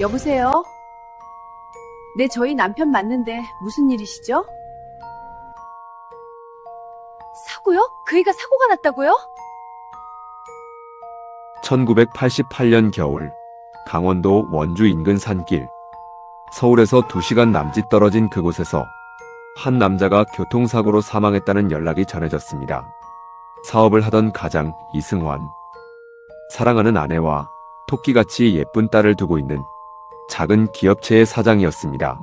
여보세요? 네, 저희 남편 맞는데 무슨 일이시죠? 사고요? 그 애가 사고가 났다고요? 1988년 겨울, 강원도 원주 인근 산길. 서울에서 2시간 남짓 떨어진 그곳에서 한 남자가 교통사고로 사망했다는 연락이 전해졌습니다. 사업을 하던 가장 이승환. 사랑하는 아내와 토끼같이 예쁜 딸을 두고 있는 작은 기업체의 사장이었습니다.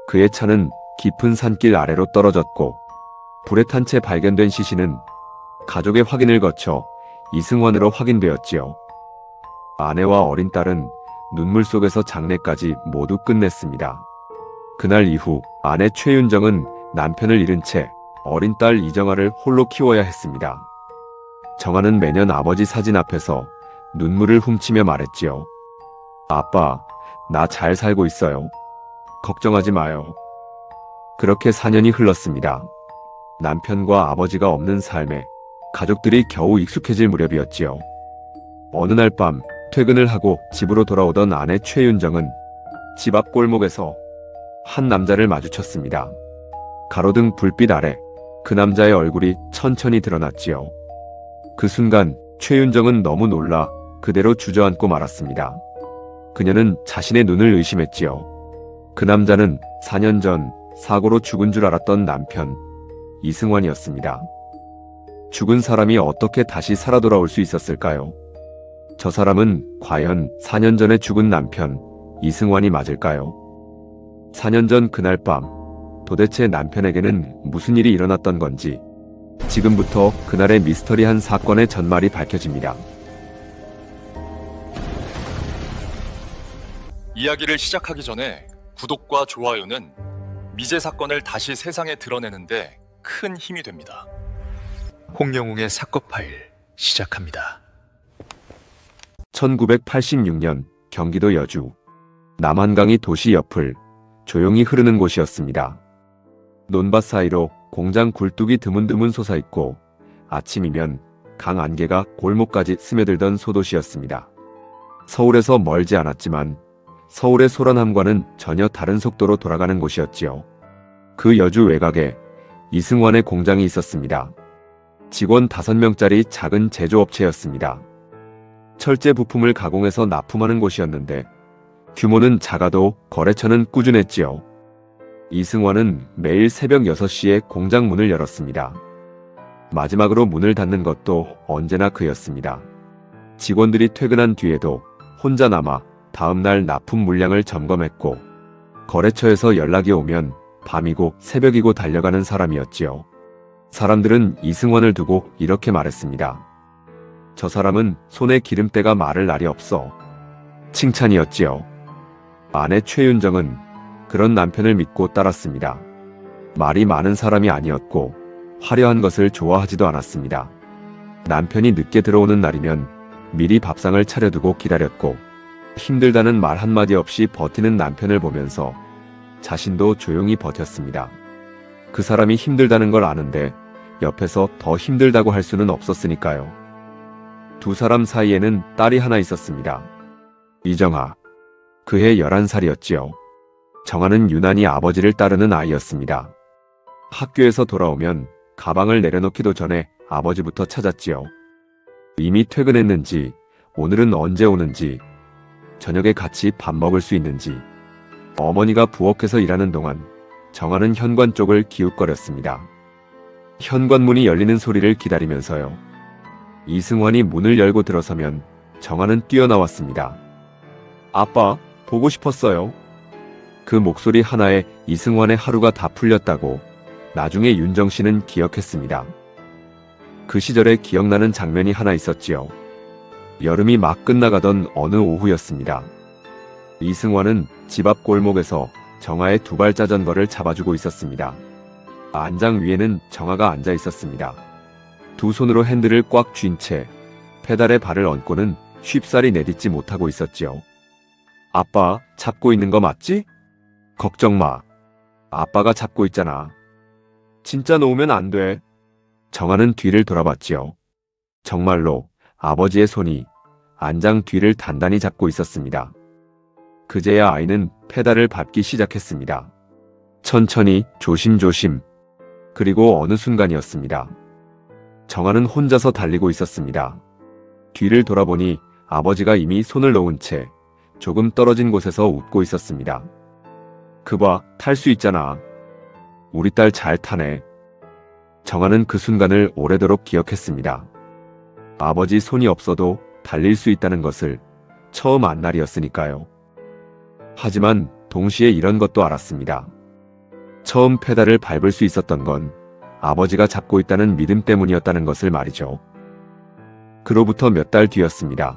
그의 차는 깊은 산길 아래로 떨어졌고 불에 탄 채 발견된 시신은 가족의 확인을 거쳐 이승환으로 확인되었지요. 아내와 어린 딸은 눈물 속에서 장례까지 모두 끝냈습니다. 그날 이후 아내 최윤정은 남편을 잃은 채 어린 딸 이정아를 홀로 키워야 했습니다. 정아는 매년 아버지 사진 앞에서 눈물을 훔치며 말했지요. 아빠, 나 잘 살고 있어요. 걱정하지 마요. 그렇게 4년이 흘렀습니다. 남편과 아버지가 없는 삶에 가족들이 겨우 익숙해질 무렵이었지요. 어느 날 밤 퇴근을 하고 집으로 돌아오던 아내 최윤정은 집 앞 골목에서 한 남자를 마주쳤습니다. 가로등 불빛 아래 그 남자의 얼굴이 천천히 드러났지요. 그 순간 최윤정은 너무 놀라 그대로 주저앉고 말았습니다. 그녀는 자신의 눈을 의심했지요. 그 남자는 4년 전 사고로 죽은 줄 알았던 남편 이승환이었습니다. 죽은 사람이 어떻게 다시 살아 돌아올 수 있었을까요? 저 사람은 과연 4년 전에 죽은 남편 이승환이 맞을까요? 4년 전 그날 밤 도대체 남편에게는 무슨 일이 일어났던 건지 지금부터 그날의 미스터리한 사건의 전말이 밝혀집니다. 이야기를 시작하기 전에 구독과 좋아요는 미제 사건을 다시 세상에 드러내는데 큰 힘이 됩니다. 홍영웅의 사건 파일 시작합니다. 1986년 경기도 여주 남한강이 도시 옆을 조용히 흐르는 곳이었습니다. 논밭 사이로 공장 굴뚝이 드문드문 솟아있고 아침이면 강 안개가 골목까지 스며들던 소도시였습니다. 서울에서 멀지 않았지만 서울의 소란함과는 전혀 다른 속도로 돌아가는 곳이었지요. 그 여주 외곽에 이승환의 공장이 있었습니다. 직원 5명짜리 작은 제조업체였습니다. 철제 부품을 가공해서 납품하는 곳이었는데 규모는 작아도 거래처는 꾸준했지요. 이승환은 매일 새벽 6시에 공장 문을 열었습니다. 마지막으로 문을 닫는 것도 언제나 그였습니다. 직원들이 퇴근한 뒤에도 혼자 남아 다음날 납품 물량을 점검했고 거래처에서 연락이 오면 밤이고 새벽이고 달려가는 사람이었지요. 사람들은 이승환을 두고 이렇게 말했습니다. 저 사람은 손에 기름때가 마를 날이 없어. 칭찬이었지요. 아내 최윤정은 그런 남편을 믿고 따랐습니다. 말이 많은 사람이 아니었고 화려한 것을 좋아하지도 않았습니다. 남편이 늦게 들어오는 날이면 미리 밥상을 차려두고 기다렸고 힘들다는 말 한마디 없이 버티는 남편을 보면서 자신도 조용히 버텼습니다. 그 사람이 힘들다는 걸 아는데 옆에서 더 힘들다고 할 수는 없었으니까요. 두 사람 사이에는 딸이 하나 있었습니다. 이정아. 그해 11살이었지요. 정아는 유난히 아버지를 따르는 아이였습니다. 학교에서 돌아오면 가방을 내려놓기도 전에 아버지부터 찾았지요. 이미 퇴근했는지, 오늘은 언제 오는지, 저녁에 같이 밥 먹을 수 있는지. 어머니가 부엌에서 일하는 동안 정아는 현관 쪽을 기웃거렸습니다. 현관문이 열리는 소리를 기다리면서요. 이승환이 문을 열고 들어서면 정아는 뛰어나왔습니다. 아빠, 보고 싶었어요. 그 목소리 하나에 이승환의 하루가 다 풀렸다고 나중에 윤정 씨는 기억했습니다. 그 시절에 기억나는 장면이 하나 있었지요. 여름이 막 끝나가던 어느 오후였습니다. 이승환은 집 앞 골목에서 정아의 두발 자전거를 잡아주고 있었습니다. 안장 위에는 정아가 앉아 있었습니다. 두 손으로 핸들을 꽉 쥔 채 페달에 발을 얹고는 쉽사리 내딛지 못하고 있었지요. 아빠, 잡고 있는 거 맞지? 걱정 마. 아빠가 잡고 있잖아. 진짜 놓으면 안 돼. 정아는 뒤를 돌아봤지요. 정말로 아버지의 손이 안장 뒤를 단단히 잡고 있었습니다. 그제야 아이는 페달을 밟기 시작했습니다. 천천히, 조심조심. 그리고 어느 순간이었습니다. 정아는 혼자서 달리고 있었습니다. 뒤를 돌아보니 아버지가 이미 손을 놓은 채 조금 떨어진 곳에서 웃고 있었습니다. 그봐, 탈 수 있잖아. 우리 딸 잘 타네. 정아는 그 순간을 오래도록 기억했습니다. 아버지 손이 없어도 달릴 수 있다는 것을 처음 안 날이었으니까요. 하지만 동시에 이런 것도 알았습니다. 처음 페달을 밟을 수 있었던 건 아버지가 잡고 있다는 믿음 때문이었다는 것을 말이죠. 그로부터 몇 달 뒤였습니다.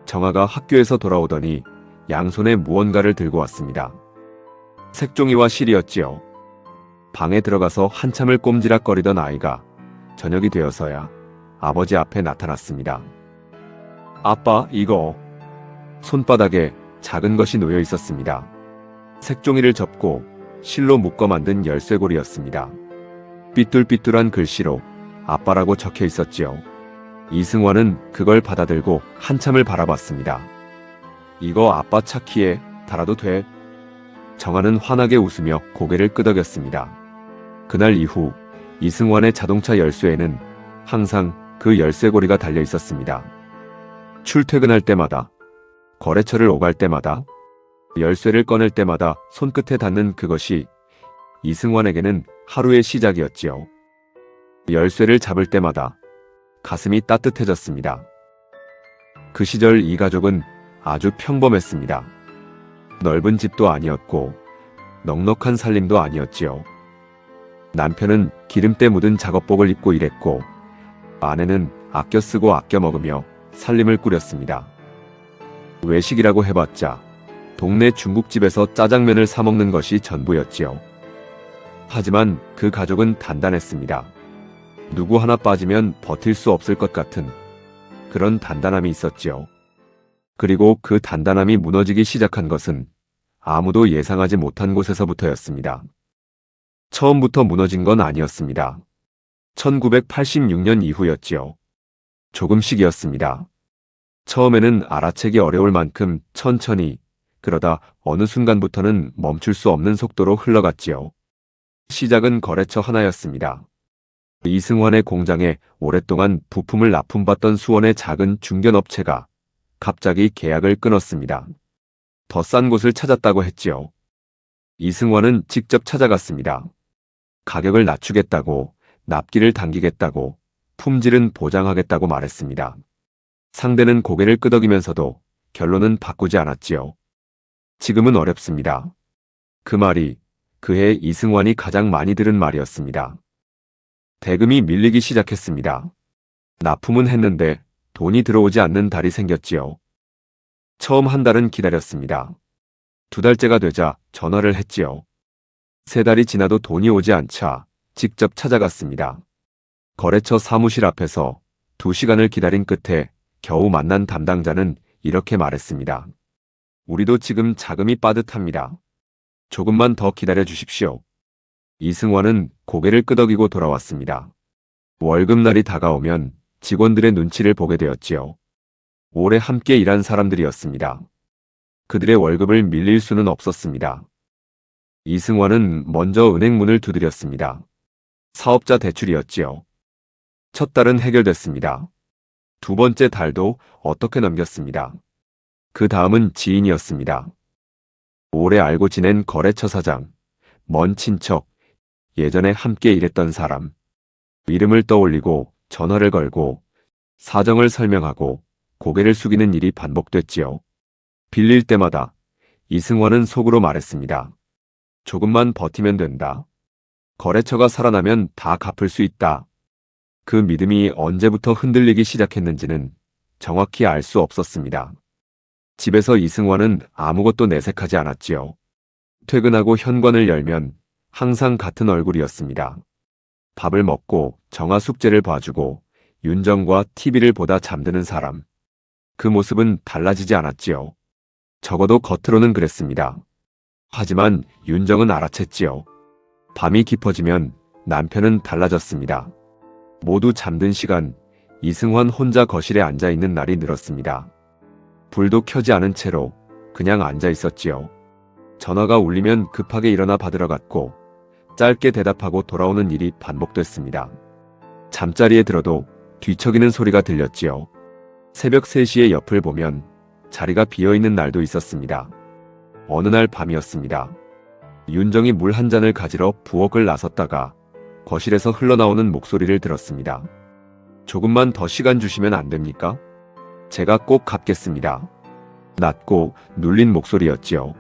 정아가 학교에서 돌아오더니 양손에 무언가를 들고 왔습니다. 색종이와 실이었지요. 방에 들어가서 한참을 꼼지락거리던 아이가 저녁이 되어서야 아버지 앞에 나타났습니다. 아빠, 이거. 손바닥에 작은 것이 놓여 있었습니다. 색종이를 접고 실로 묶어 만든 열쇠고리였습니다. 삐뚤삐뚤한 글씨로 아빠라고 적혀 있었지요. 이승환은 그걸 받아들고 한참을 바라봤습니다. 이거 아빠 차 키에 달아도 돼? 정아는 환하게 웃으며 고개를 끄덕였습니다. 그날 이후 이승환의 자동차 열쇠에는 항상 그 열쇠고리가 달려 있었습니다. 출퇴근할 때마다, 거래처를 오갈 때마다, 열쇠를 꺼낼 때마다 손끝에 닿는 그것이 이승환에게는 하루의 시작이었지요. 열쇠를 잡을 때마다 가슴이 따뜻해졌습니다. 그 시절 이 가족은 아주 평범했습니다. 넓은 집도 아니었고 넉넉한 살림도 아니었지요. 남편은 기름때 묻은 작업복을 입고 일했고 아내는 아껴 쓰고 아껴 먹으며 살림을 꾸렸습니다. 외식이라고 해봤자 동네 중국집에서 짜장면을 사 먹는 것이 전부였지요. 하지만 그 가족은 단단했습니다. 누구 하나 빠지면 버틸 수 없을 것 같은 그런 단단함이 있었지요. 그리고 그 단단함이 무너지기 시작한 것은 아무도 예상하지 못한 곳에서부터였습니다. 처음부터 무너진 건 아니었습니다. 1986년 이후였지요. 조금씩이었습니다. 처음에는 알아채기 어려울 만큼 천천히, 그러다 어느 순간부터는 멈출 수 없는 속도로 흘러갔지요. 시작은 거래처 하나였습니다. 이승환의 공장에 오랫동안 부품을 납품받던 수원의 작은 중견업체가 갑자기 계약을 끊었습니다. 더 싼 곳을 찾았다고 했지요. 이승환은 직접 찾아갔습니다. 가격을 낮추겠다고, 납기를 당기겠다고, 품질은 보장하겠다고 말했습니다. 상대는 고개를 끄덕이면서도 결론은 바꾸지 않았지요. 지금은 어렵습니다. 그 말이 그해 이승환이 가장 많이 들은 말이었습니다. 대금이 밀리기 시작했습니다. 납품은 했는데 돈이 들어오지 않는 달이 생겼지요. 처음 한 달은 기다렸습니다. 2달째가 되자 전화를 했지요. 3달이 지나도 돈이 오지 않자 직접 찾아갔습니다. 거래처 사무실 앞에서 2시간을 기다린 끝에 겨우 만난 담당자는 이렇게 말했습니다. 우리도 지금 자금이 빠듯합니다. 조금만 더 기다려 주십시오. 이승환은 고개를 끄덕이고 돌아왔습니다. 월급날이 다가오면 직원들의 눈치를 보게 되었지요. 오래 함께 일한 사람들이었습니다. 그들의 월급을 밀릴 수는 없었습니다. 이승환은 먼저 은행 문을 두드렸습니다. 사업자 대출이었지요. 첫 달은 해결됐습니다. 2번째 달도 어떻게 넘겼습니다. 그 다음은 지인이었습니다. 오래 알고 지낸 거래처 사장, 먼 친척, 예전에 함께 일했던 사람. 이름을 떠올리고 전화를 걸고 사정을 설명하고 고개를 숙이는 일이 반복됐지요. 빌릴 때마다 이승환은 속으로 말했습니다. 조금만 버티면 된다. 거래처가 살아나면 다 갚을 수 있다. 그 믿음이 언제부터 흔들리기 시작했는지는 정확히 알 수 없었습니다. 집에서 이승환은 아무것도 내색하지 않았지요. 퇴근하고 현관을 열면 항상 같은 얼굴이었습니다. 밥을 먹고 정아 숙제를 봐주고 윤정과 TV를 보다 잠드는 사람. 그 모습은 달라지지 않았지요. 적어도 겉으로는 그랬습니다. 하지만 윤정은 알아챘지요. 밤이 깊어지면 남편은 달라졌습니다. 모두 잠든 시간, 이승환 혼자 거실에 앉아있는 날이 늘었습니다. 불도 켜지 않은 채로 그냥 앉아 있었지요. 전화가 울리면 급하게 일어나 받으러 갔고 짧게 대답하고 돌아오는 일이 반복됐습니다. 잠자리에 들어도 뒤척이는 소리가 들렸지요. 새벽 3시에 옆을 보면 자리가 비어있는 날도 있었습니다. 어느 날 밤이었습니다. 윤정이 물 한 잔을 가지러 부엌을 나섰다가 거실에서 흘러나오는 목소리를 들었습니다. 조금만 더 시간 주시면 안 됩니까? 제가 꼭 갚겠습니다. 낮고 눌린 목소리였지요.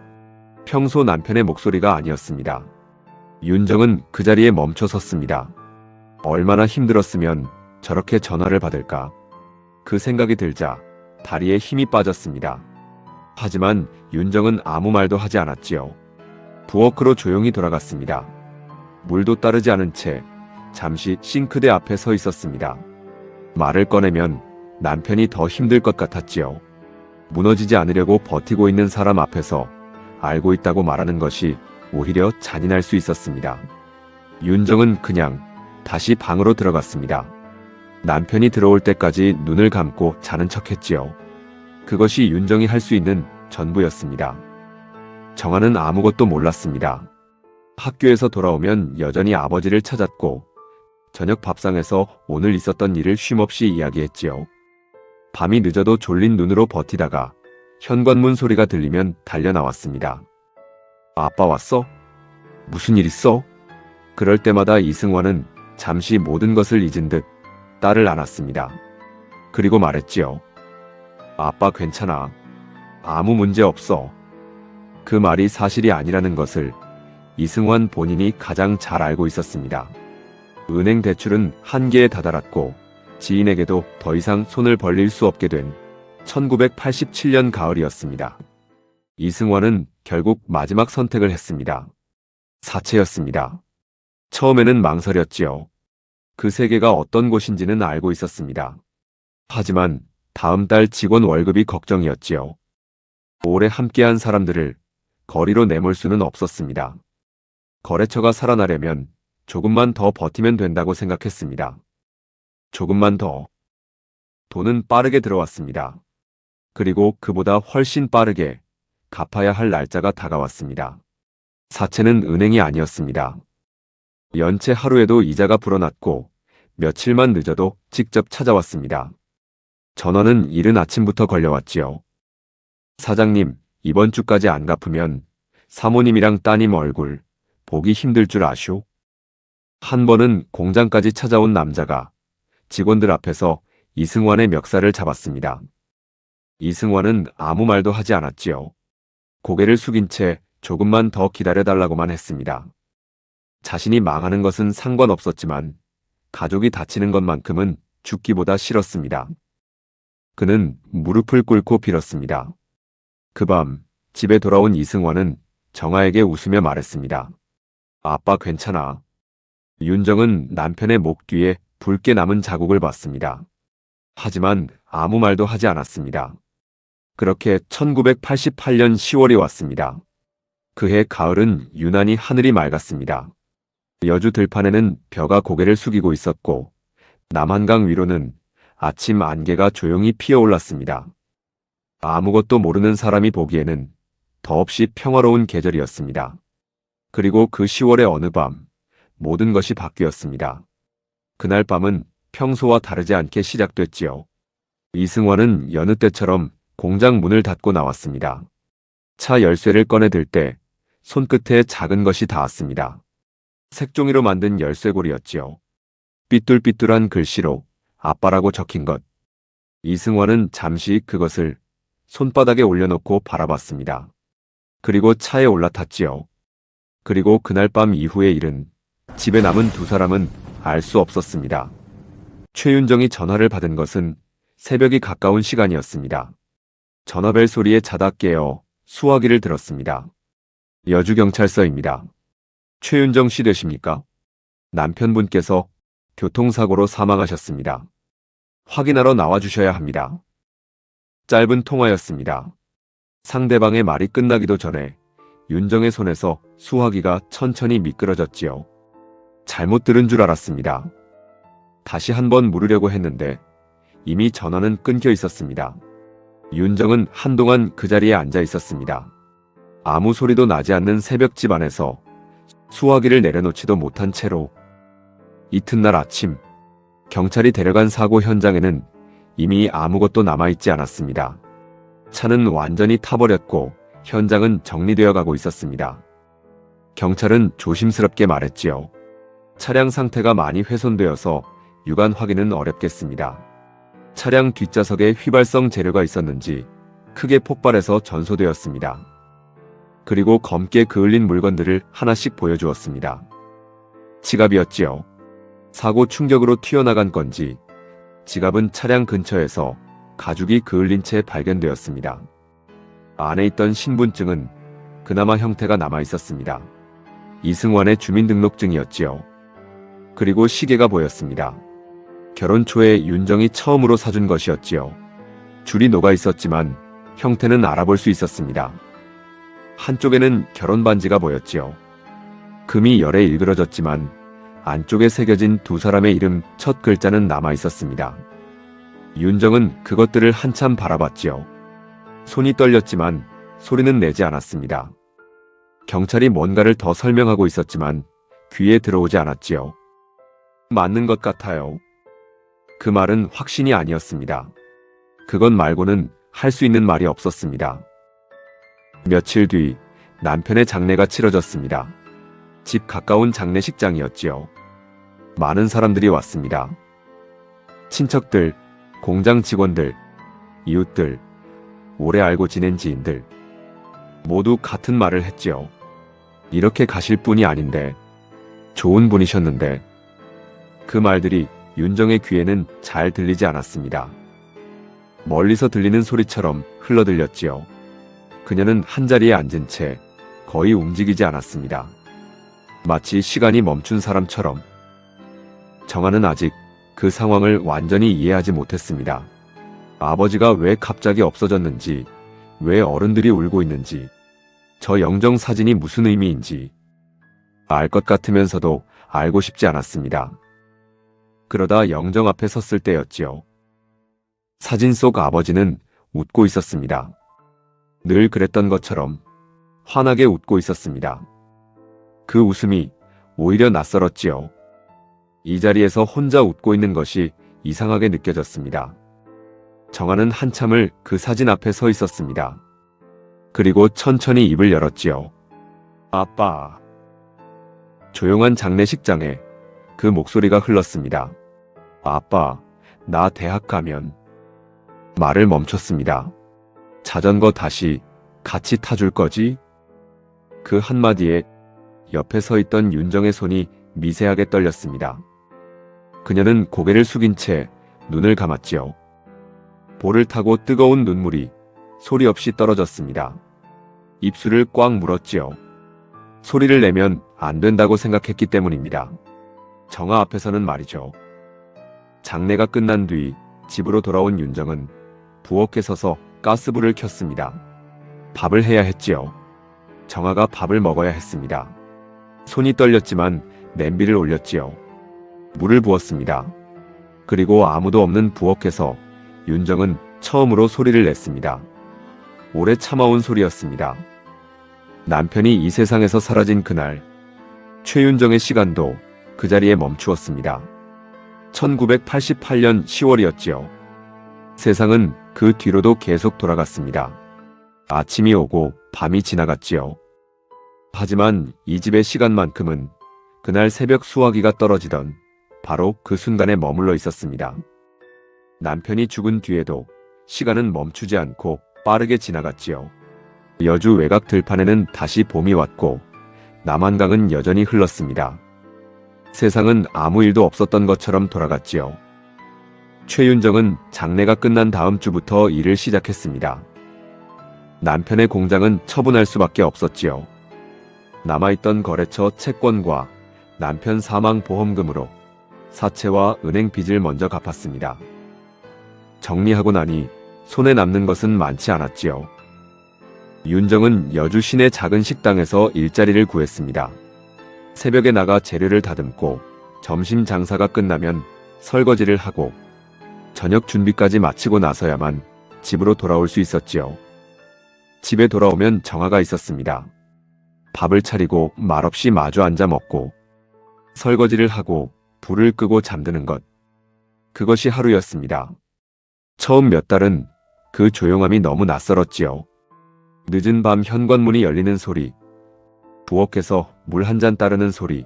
평소 남편의 목소리가 아니었습니다. 윤정은 그 자리에 멈춰 섰습니다. 얼마나 힘들었으면 저렇게 전화를 받을까? 그 생각이 들자 다리에 힘이 빠졌습니다. 하지만 윤정은 아무 말도 하지 않았지요. 부엌으로 조용히 돌아갔습니다. 물도 따르지 않은 채 잠시 싱크대 앞에 서 있었습니다. 말을 꺼내면 남편이 더 힘들 것 같았지요. 무너지지 않으려고 버티고 있는 사람 앞에서 알고 있다고 말하는 것이 오히려 잔인할 수 있었습니다. 윤정은 그냥 다시 방으로 들어갔습니다. 남편이 들어올 때까지 눈을 감고 자는 척했지요. 그것이 윤정이 할 수 있는 전부였습니다. 정아는 아무것도 몰랐습니다. 학교에서 돌아오면 여전히 아버지를 찾았고 저녁 밥상에서 오늘 있었던 일을 쉼없이 이야기했지요. 밤이 늦어도 졸린 눈으로 버티다가 현관문 소리가 들리면 달려나왔습니다. 아빠 왔어? 무슨 일 있어? 그럴 때마다 이승환은 잠시 모든 것을 잊은 듯 딸을 안았습니다. 그리고 말했지요. 아빠 괜찮아. 아무 문제 없어. 그 말이 사실이 아니라는 것을 이승환 본인이 가장 잘 알고 있었습니다. 은행 대출은 한계에 다다랐고 지인에게도 더 이상 손을 벌릴 수 없게 된 1987년 가을이었습니다. 이승환은 결국 마지막 선택을 했습니다. 사채였습니다. 처음에는 망설였지요. 그 세계가 어떤 곳인지는 알고 있었습니다. 하지만 다음 달 직원 월급이 걱정이었지요. 오래 함께한 사람들을 거리로 내몰 수는 없었습니다. 거래처가 살아나려면 조금만 더 버티면 된다고 생각했습니다. 조금만 더. 돈은 빠르게 들어왔습니다. 그리고 그보다 훨씬 빠르게 갚아야 할 날짜가 다가왔습니다. 사채는 은행이 아니었습니다. 연체 하루에도 이자가 불어났고 며칠만 늦어도 직접 찾아왔습니다. 전화는 이른 아침부터 걸려왔지요. 사장님, 이번 주까지 안 갚으면 사모님이랑 따님 얼굴 보기 힘들 줄 아쇼? 한 번은 공장까지 찾아온 남자가 직원들 앞에서 이승환의 멱살을 잡았습니다. 이승환은 아무 말도 하지 않았지요. 고개를 숙인 채 조금만 더 기다려달라고만 했습니다. 자신이 망하는 것은 상관없었지만 가족이 다치는 것만큼은 죽기보다 싫었습니다. 그는 무릎을 꿇고 빌었습니다. 그 밤 집에 돌아온 이승환은 정아에게 웃으며 말했습니다. 아빠 괜찮아. 윤정은 남편의 목 뒤에 붉게 남은 자국을 봤습니다. 하지만 아무 말도 하지 않았습니다. 그렇게 1988년 10월이 왔습니다. 그해 가을은 유난히 하늘이 맑았습니다. 여주 들판에는 벼가 고개를 숙이고 있었고 남한강 위로는 아침 안개가 조용히 피어올랐습니다. 아무것도 모르는 사람이 보기에는 더없이 평화로운 계절이었습니다. 그리고 그 10월의 어느 밤 모든 것이 바뀌었습니다. 그날 밤은 평소와 다르지 않게 시작됐지요. 이승환은 여느 때처럼 공장 문을 닫고 나왔습니다. 차 열쇠를 꺼내들 때 손끝에 작은 것이 닿았습니다. 색종이로 만든 열쇠고리였지요. 삐뚤삐뚤한 글씨로 아빠라고 적힌 것. 이승환은 잠시 그것을 손바닥에 올려놓고 바라봤습니다. 그리고 차에 올라탔지요. 그리고 그날 밤 이후의 일은 집에 남은 두 사람은 알 수 없었습니다. 최윤정이 전화를 받은 것은 새벽이 가까운 시간이었습니다. 전화벨 소리에 자다 깨어 수화기를 들었습니다. 여주경찰서입니다. 최윤정 씨 되십니까? 남편분께서 교통사고로 사망하셨습니다. 확인하러 나와주셔야 합니다. 짧은 통화였습니다. 상대방의 말이 끝나기도 전에 윤정의 손에서 수화기가 천천히 미끄러졌지요. 잘못 들은 줄 알았습니다. 다시 한번 물으려고 했는데 이미 전화는 끊겨 있었습니다. 윤정은 한동안 그 자리에 앉아 있었습니다. 아무 소리도 나지 않는 새벽집 안에서 수화기를 내려놓지도 못한 채로. 이튿날 아침, 경찰이 데려간 사고 현장에는 이미 아무것도 남아있지 않았습니다. 차는 완전히 타버렸고 현장은 정리되어 가고 있었습니다. 경찰은 조심스럽게 말했지요. 차량 상태가 많이 훼손되어서 육안 확인은 어렵겠습니다. 차량 뒷좌석에 휘발성 재료가 있었는지 크게 폭발해서 전소되었습니다. 그리고 검게 그을린 물건들을 하나씩 보여주었습니다. 지갑이었지요. 사고 충격으로 튀어나간 건지 지갑은 차량 근처에서 가죽이 그을린 채 발견되었습니다. 안에 있던 신분증은 그나마 형태가 남아 있었습니다. 이승환의 주민등록증이었지요. 그리고 시계가 보였습니다. 결혼 초에 윤정이 처음으로 사준 것이었지요. 줄이 녹아 있었지만 형태는 알아볼 수 있었습니다. 한쪽에는 결혼 반지가 보였지요. 금이 열에 일그러졌지만 안쪽에 새겨진 두 사람의 이름 첫 글자는 남아 있었습니다. 윤정은 그것들을 한참 바라봤지요. 손이 떨렸지만 소리는 내지 않았습니다. 경찰이 뭔가를 더 설명하고 있었지만 귀에 들어오지 않았지요. 맞는 것 같아요. 그 말은 확신이 아니었습니다. 그것 말고는 할 수 있는 말이 없었습니다. 며칠 뒤 남편의 장례가 치러졌습니다. 집 가까운 장례식장이었지요. 많은 사람들이 왔습니다. 친척들, 공장 직원들, 이웃들, 오래 알고 지낸 지인들. 모두 같은 말을 했지요. 이렇게 가실 분이 아닌데, 좋은 분이셨는데. 그 말들이 윤정의 귀에는 잘 들리지 않았습니다. 멀리서 들리는 소리처럼 흘러들렸지요. 그녀는 한자리에 앉은 채 거의 움직이지 않았습니다. 마치 시간이 멈춘 사람처럼. 정아는 아직 그 상황을 완전히 이해하지 못했습니다. 아버지가 왜 갑자기 없어졌는지, 왜 어른들이 울고 있는지, 저 영정 사진이 무슨 의미인지 알 것 같으면서도 알고 싶지 않았습니다. 그러다 영정 앞에 섰을 때였지요. 사진 속 아버지는 웃고 있었습니다. 늘 그랬던 것처럼 환하게 웃고 있었습니다. 그 웃음이 오히려 낯설었지요. 이 자리에서 혼자 웃고 있는 것이 이상하게 느껴졌습니다. 정아는 한참을 그 사진 앞에 서 있었습니다. 그리고 천천히 입을 열었지요. 아빠. 조용한 장례식장에 그 목소리가 흘렀습니다. 아빠, 나 대학 가면. 말을 멈췄습니다. 자전거 다시 같이 타줄 거지? 그 한마디에 옆에 서 있던 윤정의 손이 미세하게 떨렸습니다. 그녀는 고개를 숙인 채 눈을 감았지요. 볼을 타고 뜨거운 눈물이 소리 없이 떨어졌습니다. 입술을 꽉 물었지요. 소리를 내면 안 된다고 생각했기 때문입니다. 정아 앞에서는 말이죠. 장례가 끝난 뒤 집으로 돌아온 윤정은 부엌에 서서 가스불을 켰습니다. 밥을 해야 했지요. 정아가 밥을 먹어야 했습니다. 손이 떨렸지만 냄비를 올렸지요. 물을 부었습니다. 그리고 아무도 없는 부엌에서 윤정은 처음으로 소리를 냈습니다. 오래 참아온 소리였습니다. 남편이 이 세상에서 사라진 그날, 최윤정의 시간도 그 자리에 멈추었습니다. 1988년 10월이었지요. 세상은 그 뒤로도 계속 돌아갔습니다. 아침이 오고 밤이 지나갔지요. 하지만 이 집의 시간만큼은 그날 새벽 수화기가 떨어지던 바로 그 순간에 머물러 있었습니다. 남편이 죽은 뒤에도 시간은 멈추지 않고 빠르게 지나갔지요. 여주 외곽 들판에는 다시 봄이 왔고 남한강은 여전히 흘렀습니다. 세상은 아무 일도 없었던 것처럼 돌아갔지요. 최윤정은 장례가 끝난 다음 주부터 일을 시작했습니다. 남편의 공장은 처분할 수밖에 없었지요. 남아있던 거래처 채권과 남편 사망 보험금으로 사채와 은행 빚을 먼저 갚았습니다. 정리하고 나니 손에 남는 것은 많지 않았지요. 윤정은 여주 시내 작은 식당에서 일자리를 구했습니다. 새벽에 나가 재료를 다듬고 점심 장사가 끝나면 설거지를 하고 저녁 준비까지 마치고 나서야만 집으로 돌아올 수 있었지요. 집에 돌아오면 정아가 있었습니다. 밥을 차리고 말없이 마주 앉아 먹고 설거지를 하고 불을 끄고 잠드는 것. 그것이 하루였습니다. 처음 몇 달은 그 조용함이 너무 낯설었지요. 늦은 밤 현관문이 열리는 소리, 부엌에서 물 한 잔 따르는 소리,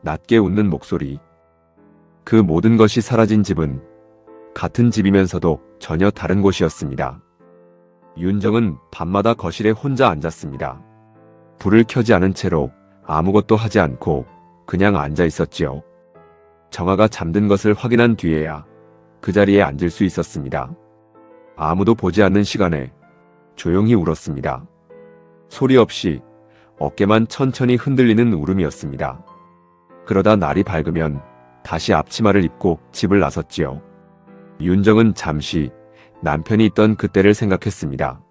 낮게 웃는 목소리. 그 모든 것이 사라진 집은 같은 집이면서도 전혀 다른 곳이었습니다. 윤정은 밤마다 거실에 혼자 앉았습니다. 불을 켜지 않은 채로 아무것도 하지 않고 그냥 앉아 있었지요. 정아가 잠든 것을 확인한 뒤에야 그 자리에 앉을 수 있었습니다. 아무도 보지 않는 시간에 조용히 울었습니다. 소리 없이 어깨만 천천히 흔들리는 울음이었습니다. 그러다 날이 밝으면 다시 앞치마를 입고 집을 나섰지요. 윤정은 잠시 남편이 있던 그때를 생각했습니다.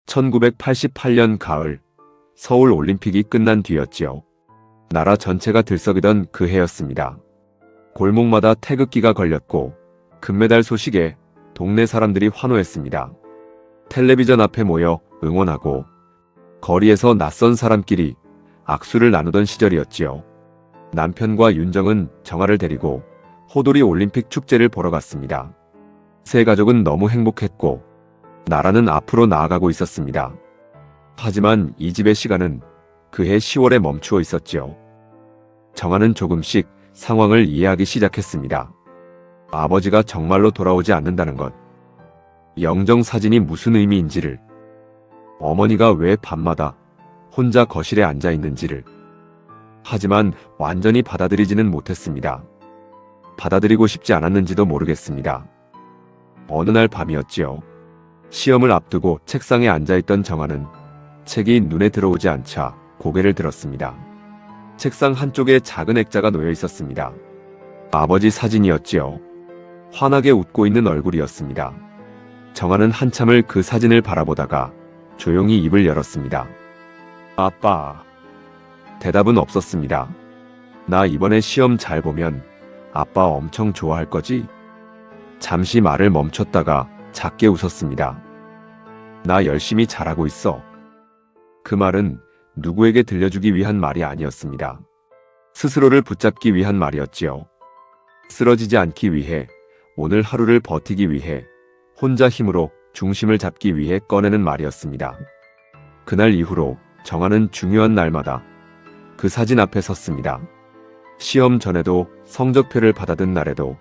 1988년 가을, 서울 올림픽이 끝난 뒤였지요. 나라 전체가 들썩이던 그 해였습니다. 골목마다 태극기가 걸렸고 금메달 소식에 동네 사람들이 환호했습니다. 텔레비전 앞에 모여 응원하고 거리에서 낯선 사람끼리 악수를 나누던 시절이었지요. 남편과 윤정은 정아를 데리고 호돌이 올림픽 축제를 보러 갔습니다. 세 가족은 너무 행복했고 나라는 앞으로 나아가고 있었습니다. 하지만 이 집의 시간은 그해 10월에 멈추어 있었지요. 정아는 조금씩 상황을 이해하기 시작했습니다. 아버지가 정말로 돌아오지 않는다는 것, 영정사진이 무슨 의미인지를, 어머니가 왜 밤마다 혼자 거실에 앉아 있는지를. 하지만 완전히 받아들이지는 못했습니다. 받아들이고 싶지 않았는지도 모르겠습니다. 어느 날 밤이었지요. 시험을 앞두고 책상에 앉아있던 정아는 책이 눈에 들어오지 않자 고개를 들었습니다. 책상 한쪽에 작은 액자가 놓여 있었습니다. 아버지 사진이었지요. 환하게 웃고 있는 얼굴이었습니다. 정아는 한참을 그 사진을 바라보다가 조용히 입을 열었습니다. 아빠. 대답은 없었습니다. 나 이번에 시험 잘 보면 아빠 엄청 좋아할 거지? 잠시 말을 멈췄다가 작게 웃었습니다. 나 열심히 잘하고 있어. 그 말은 누구에게 들려주기 위한 말이 아니었습니다. 스스로를 붙잡기 위한 말이었지요. 쓰러지지 않기 위해, 오늘 하루를 버티기 위해, 혼자 힘으로 중심을 잡기 위해 꺼내는 말이었습니다. 그날 이후로 정아는 중요한 날마다 그 사진 앞에 섰습니다. 시험 전에도, 성적표를 받아든 날에도,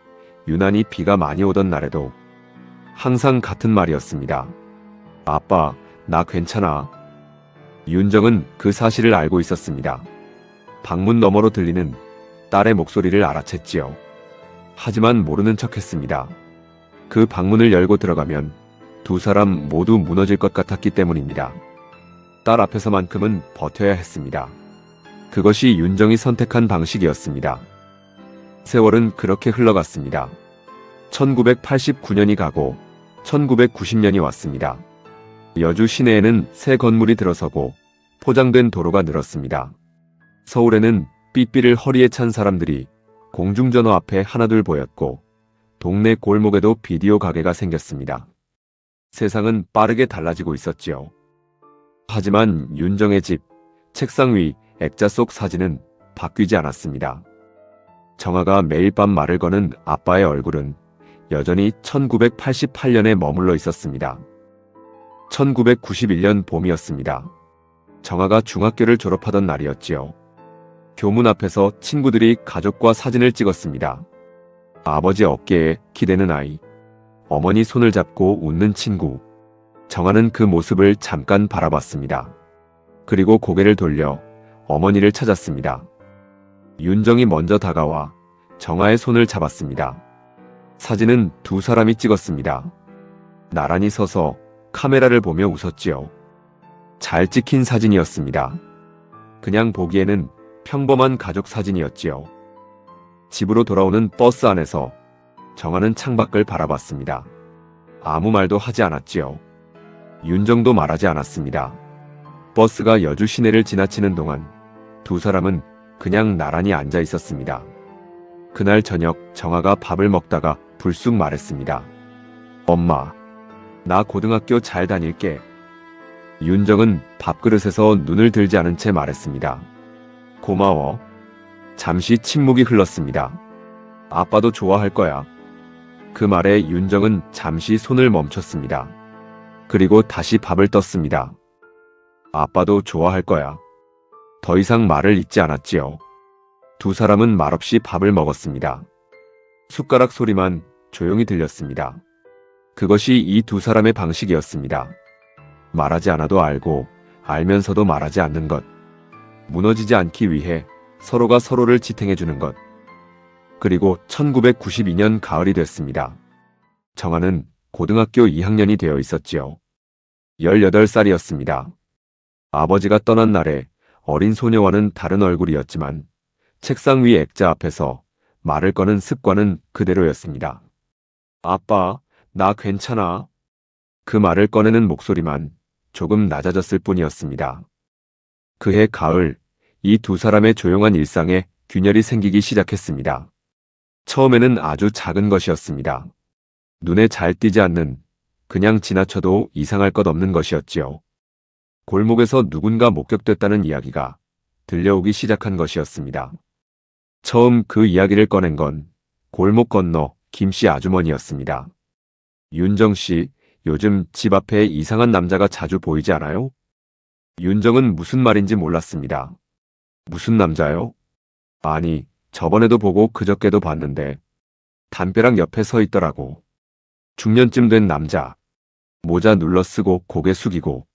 유난히 비가 많이 오던 날에도 항상 같은 말이었습니다. 아빠, 나 괜찮아. 윤정은 그 사실을 알고 있었습니다. 방문 너머로 들리는 딸의 목소리를 알아챘지요. 하지만 모르는 척했습니다. 그 방문을 열고 들어가면 두 사람 모두 무너질 것 같았기 때문입니다. 딸 앞에서만큼은 버텨야 했습니다. 그것이 윤정이 선택한 방식이었습니다. 세월은 그렇게 흘러갔습니다. 1989년이 가고 1990년이 왔습니다. 여주 시내에는 새 건물이 들어서고 포장된 도로가 늘었습니다. 서울에는 삐삐를 허리에 찬 사람들이 공중전화 앞에 하나둘 보였고 동네 골목에도 비디오 가게가 생겼습니다. 세상은 빠르게 달라지고 있었지요. 하지만 윤정의 집, 책상 위 액자 속 사진은 바뀌지 않았습니다. 정아가 매일 밤 말을 거는 아빠의 얼굴은 여전히 1988년에 머물러 있었습니다. 1991년 봄이었습니다. 정아가 중학교를 졸업하던 날이었지요. 교문 앞에서 친구들이 가족과 사진을 찍었습니다. 아버지 어깨에 기대는 아이, 어머니 손을 잡고 웃는 친구. 정아는 그 모습을 잠깐 바라봤습니다. 그리고 고개를 돌려 어머니를 찾았습니다. 윤정이 먼저 다가와 정아의 손을 잡았습니다. 사진은 두 사람이 찍었습니다. 나란히 서서 카메라를 보며 웃었지요. 잘 찍힌 사진이었습니다. 그냥 보기에는 평범한 가족 사진이었지요. 집으로 돌아오는 버스 안에서 정아는 창밖을 바라봤습니다. 아무 말도 하지 않았지요. 윤정도 말하지 않았습니다. 버스가 여주 시내를 지나치는 동안 두 사람은 그냥 나란히 앉아 있었습니다. 그날 저녁 정아가 밥을 먹다가 불쑥 말했습니다. 엄마, 나 고등학교 잘 다닐게. 윤정은 밥그릇에서 눈을 들지 않은 채 말했습니다. 고마워. 잠시 침묵이 흘렀습니다. 아빠도 좋아할 거야. 그 말에 윤정은 잠시 손을 멈췄습니다. 그리고 다시 밥을 떴습니다. 아빠도 좋아할 거야. 더 이상 말을 잇지 않았지요. 두 사람은 말없이 밥을 먹었습니다. 숟가락 소리만 조용히 들렸습니다. 그것이 이 두 사람의 방식이었습니다. 말하지 않아도 알고 알면서도 말하지 않는 것. 무너지지 않기 위해 서로가 서로를 지탱해주는 것. 그리고 1992년 가을이 됐습니다. 정아는 고등학교 2학년이 되어 있었지요. 18살이었습니다. 아버지가 떠난 날에 어린 소녀와는 다른 얼굴이었지만 책상 위 액자 앞에서 말을 꺼는 습관은 그대로였습니다. 아빠, 나 괜찮아. 그 말을 꺼내는 목소리만 조금 낮아졌을 뿐이었습니다. 그해 가을, 이 두 사람의 조용한 일상에 균열이 생기기 시작했습니다. 처음에는 아주 작은 것이었습니다. 눈에 잘 띄지 않는, 그냥 지나쳐도 이상할 것 없는 것이었지요. 골목에서 누군가 목격됐다는 이야기가 들려오기 시작한 것이었습니다. 처음 그 이야기를 꺼낸 건 골목 건너 김씨 아주머니였습니다. 윤정 씨, 요즘 집 앞에 이상한 남자가 자주 보이지 않아요? 윤정은 무슨 말인지 몰랐습니다. 무슨 남자요? 아니, 저번에도 보고 그저께도 봤는데 담벼락 옆에 서 있더라고. 중년쯤 된 남자. 모자 눌러 쓰고 고개 숙이고.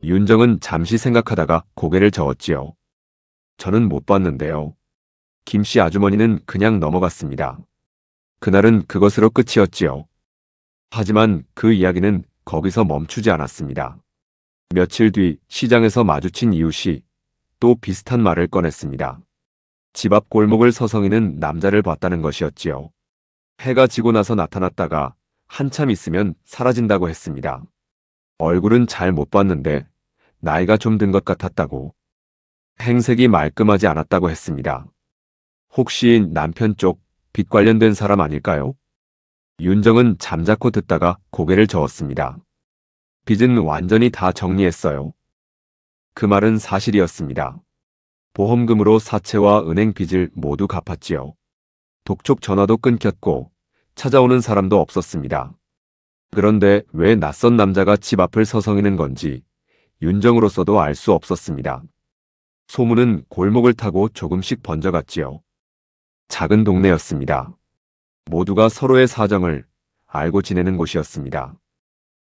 윤정은 잠시 생각하다가 고개를 저었지요. 저는 못 봤는데요. 김씨 아주머니는 그냥 넘어갔습니다. 그날은 그것으로 끝이었지요. 하지만 그 이야기는 거기서 멈추지 않았습니다. 며칠 뒤 시장에서 마주친 이웃이 또 비슷한 말을 꺼냈습니다. 집 앞 골목을 서성이는 남자를 봤다는 것이었지요. 해가 지고 나서 나타났다가 한참 있으면 사라진다고 했습니다. 얼굴은 잘 못 봤는데 나이가 좀 든 것 같았다고. 행색이 말끔하지 않았다고 했습니다. 혹시 남편 쪽 빚 관련된 사람 아닐까요? 윤정은 잠자코 듣다가 고개를 저었습니다. 빚은 완전히 다 정리했어요. 그 말은 사실이었습니다. 보험금으로 사채와 은행 빚을 모두 갚았지요. 독촉 전화도 끊겼고 찾아오는 사람도 없었습니다. 그런데 왜 낯선 남자가 집 앞을 서성이는 건지 윤정으로서도 알 수 없었습니다. 소문은 골목을 타고 조금씩 번져갔지요. 작은 동네였습니다. 모두가 서로의 사정을 알고 지내는 곳이었습니다.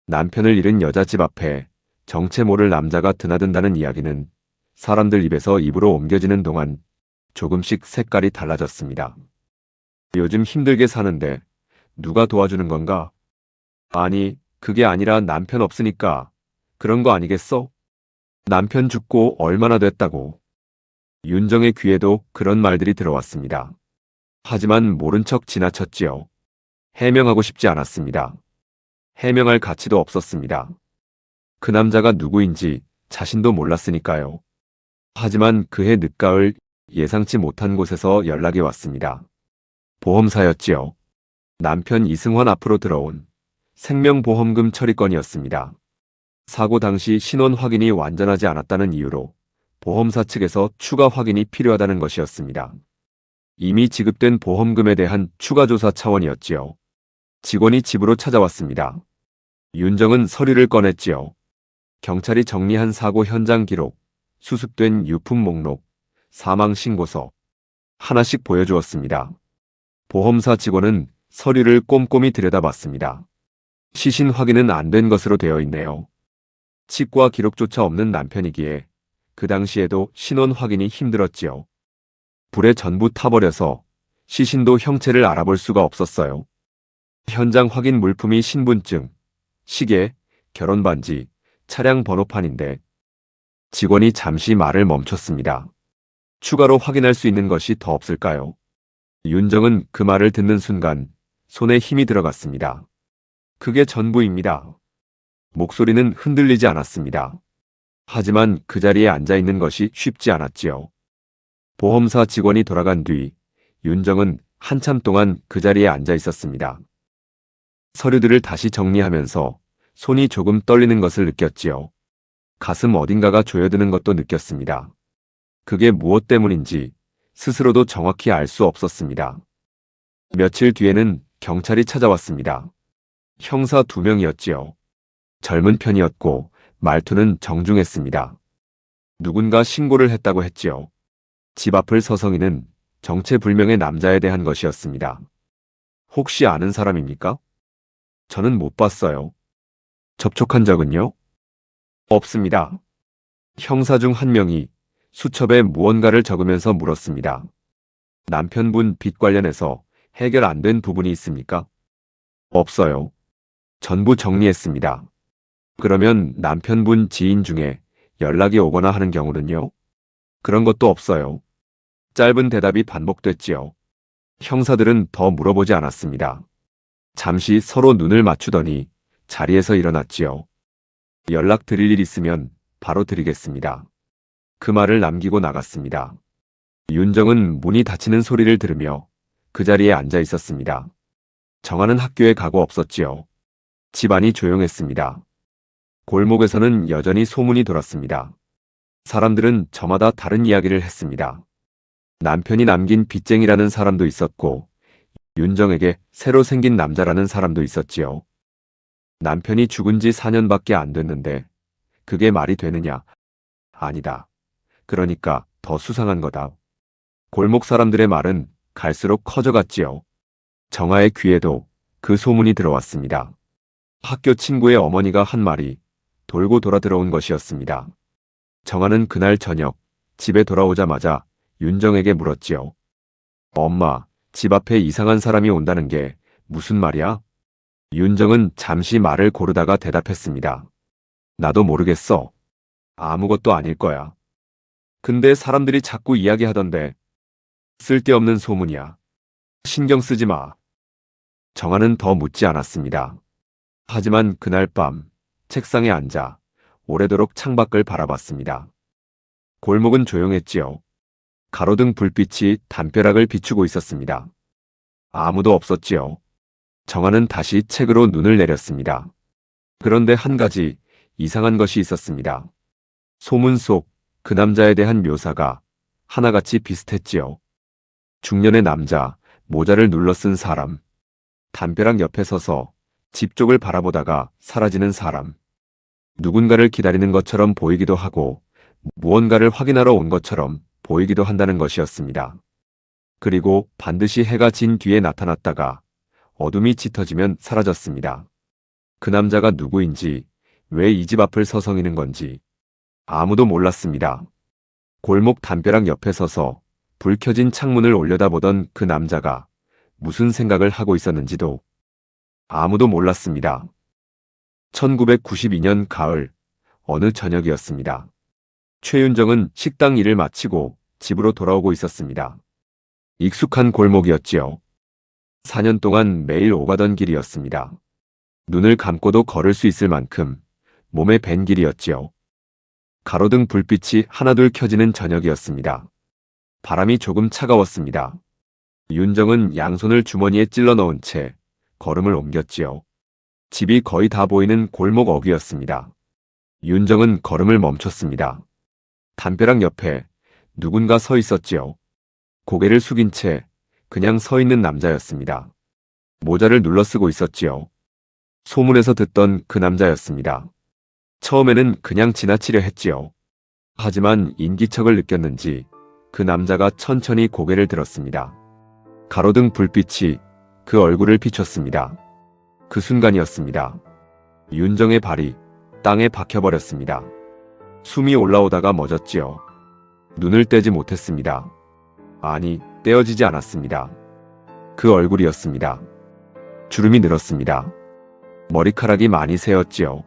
남편을 잃은 여자 집 앞에 정체 모를 남자가 드나든다는 이야기는 사람들 입에서 입으로 옮겨지는 동안 조금씩 색깔이 달라졌습니다. 요즘 힘들게 사는데 누가 도와주는 건가? 아니, 그게 아니라 남편 없으니까 그런 거 아니겠어? 남편 죽고 얼마나 됐다고. 윤정의 귀에도 그런 말들이 들어왔습니다. 하지만 모른 척 지나쳤지요. 해명하고 싶지 않았습니다. 해명할 가치도 없었습니다. 그 남자가 누구인지 자신도 몰랐으니까요. 하지만 그해 늦가을 예상치 못한 곳에서 연락이 왔습니다. 보험사였지요. 남편 이승환 앞으로 들어온 생명보험금 처리건이었습니다. 사고 당시 신원 확인이 완전하지 않았다는 이유로 보험사 측에서 추가 확인이 필요하다는 것이었습니다. 이미 지급된 보험금에 대한 추가 조사 차원이었지요. 직원이 집으로 찾아왔습니다. 윤정은 서류를 꺼냈지요. 경찰이 정리한 사고 현장 기록, 수습된 유품 목록, 사망 신고서 하나씩 보여주었습니다. 보험사 직원은 서류를 꼼꼼히 들여다봤습니다. 시신 확인은 안 된 것으로 되어 있네요. 치과 기록조차 없는 남편이기에 그 당시에도 신원 확인이 힘들었지요. 불에 전부 타버려서 시신도 형체를 알아볼 수가 없었어요. 현장 확인 물품이 신분증, 시계, 결혼반지, 차량 번호판인데 직원이 잠시 말을 멈췄습니다. 추가로 확인할 수 있는 것이 더 없을까요? 윤정은 그 말을 듣는 순간 손에 힘이 들어갔습니다. 그게 전부입니다. 목소리는 흔들리지 않았습니다. 하지만 그 자리에 앉아있는 것이 쉽지 않았지요. 보험사 직원이 돌아간 뒤 윤정은 한참 동안 그 자리에 앉아 있었습니다. 서류들을 다시 정리하면서 손이 조금 떨리는 것을 느꼈지요. 가슴 어딘가가 조여드는 것도 느꼈습니다. 그게 무엇 때문인지 스스로도 정확히 알 수 없었습니다. 며칠 뒤에는 경찰이 찾아왔습니다. 형사 2명이었지요. 젊은 편이었고 말투는 정중했습니다. 누군가 신고를 했다고 했지요. 집 앞을 서성이는 정체불명의 남자에 대한 것이었습니다. 혹시 아는 사람입니까? 저는 못 봤어요. 접촉한 적은요? 없습니다. 형사 중 한 명이 수첩에 무언가를 적으면서 물었습니다. 남편분 빚 관련해서 해결 안 된 부분이 있습니까? 없어요. 전부 정리했습니다. 그러면 남편분 지인 중에 연락이 오거나 하는 경우는요? 그런 것도 없어요. 짧은 대답이 반복됐지요. 형사들은 더 물어보지 않았습니다. 잠시 서로 눈을 맞추더니 자리에서 일어났지요. 연락 드릴 일 있으면 바로 드리겠습니다. 그 말을 남기고 나갔습니다. 윤정은 문이 닫히는 소리를 들으며 그 자리에 앉아 있었습니다. 정아는 학교에 가고 없었지요. 집안이 조용했습니다. 골목에서는 여전히 소문이 돌았습니다. 사람들은 저마다 다른 이야기를 했습니다. 남편이 남긴 빚쟁이라는 사람도 있었고 윤정에게 새로 생긴 남자라는 사람도 있었지요. 남편이 죽은 지 4년밖에 안 됐는데 그게 말이 되느냐? 아니다. 그러니까 더 수상한 거다. 골목 사람들의 말은 갈수록 커져갔지요. 정아의 귀에도 그 소문이 들어왔습니다. 학교 친구의 어머니가 한 말이 돌고 돌아 들어온 것이었습니다. 정아는 그날 저녁 집에 돌아오자마자 윤정에게 물었지요. 엄마, 집 앞에 이상한 사람이 온다는 게 무슨 말이야? 윤정은 잠시 말을 고르다가 대답했습니다. 나도 모르겠어. 아무것도 아닐 거야. 근데 사람들이 자꾸 이야기하던데. 쓸데없는 소문이야. 신경 쓰지 마. 정아는 더 묻지 않았습니다. 하지만 그날 밤 책상에 앉아 오래도록 창밖을 바라봤습니다. 골목은 조용했지요. 가로등 불빛이 담벼락을 비추고 있었습니다. 아무도 없었지요. 정아는 다시 책으로 눈을 내렸습니다. 그런데 한 가지 이상한 것이 있었습니다. 소문 속 그 남자에 대한 묘사가 하나같이 비슷했지요. 중년의 남자, 모자를 눌러 쓴 사람, 담벼락 옆에 서서 집 쪽을 바라보다가 사라지는 사람, 누군가를 기다리는 것처럼 보이기도 하고 무언가를 확인하러 온 것처럼 보이기도 한다는 것이었습니다. 그리고 반드시 해가 진 뒤에 나타났다가 어둠이 짙어지면 사라졌습니다. 그 남자가 누구인지, 왜 이 집 앞을 서성이는 건지 아무도 몰랐습니다. 골목 담벼락 옆에 서서 불 켜진 창문을 올려다보던 그 남자가 무슨 생각을 하고 있었는지도 아무도 몰랐습니다. 1992년 가을 어느 저녁이었습니다. 최윤정은 식당 일을 마치고 집으로 돌아오고 있었습니다. 익숙한 골목이었지요. 4년 동안 매일 오가던 길이었습니다. 눈을 감고도 걸을 수 있을 만큼 몸에 밴 길이었지요. 가로등 불빛이 하나둘 켜지는 저녁이었습니다. 바람이 조금 차가웠습니다. 윤정은 양손을 주머니에 찔러 넣은 채 걸음을 옮겼지요. 집이 거의 다 보이는 골목 어귀였습니다. 윤정은 걸음을 멈췄습니다. 담벼락 옆에 누군가 서 있었지요. 고개를 숙인 채 그냥 서 있는 남자였습니다. 모자를 눌러 쓰고 있었지요. 소문에서 듣던 그 남자였습니다. 처음에는 그냥 지나치려 했지요. 하지만 인기척을 느꼈는지 그 남자가 천천히 고개를 들었습니다. 가로등 불빛이 그 얼굴을 비췄습니다. 그 순간이었습니다. 윤정의 발이 땅에 박혀버렸습니다. 숨이 올라오다가 멎었지요. 눈을 떼지 못했습니다. 아니, 떼어지지 않았습니다. 그 얼굴이었습니다. 주름이 늘었습니다. 머리카락이 많이 새었지요.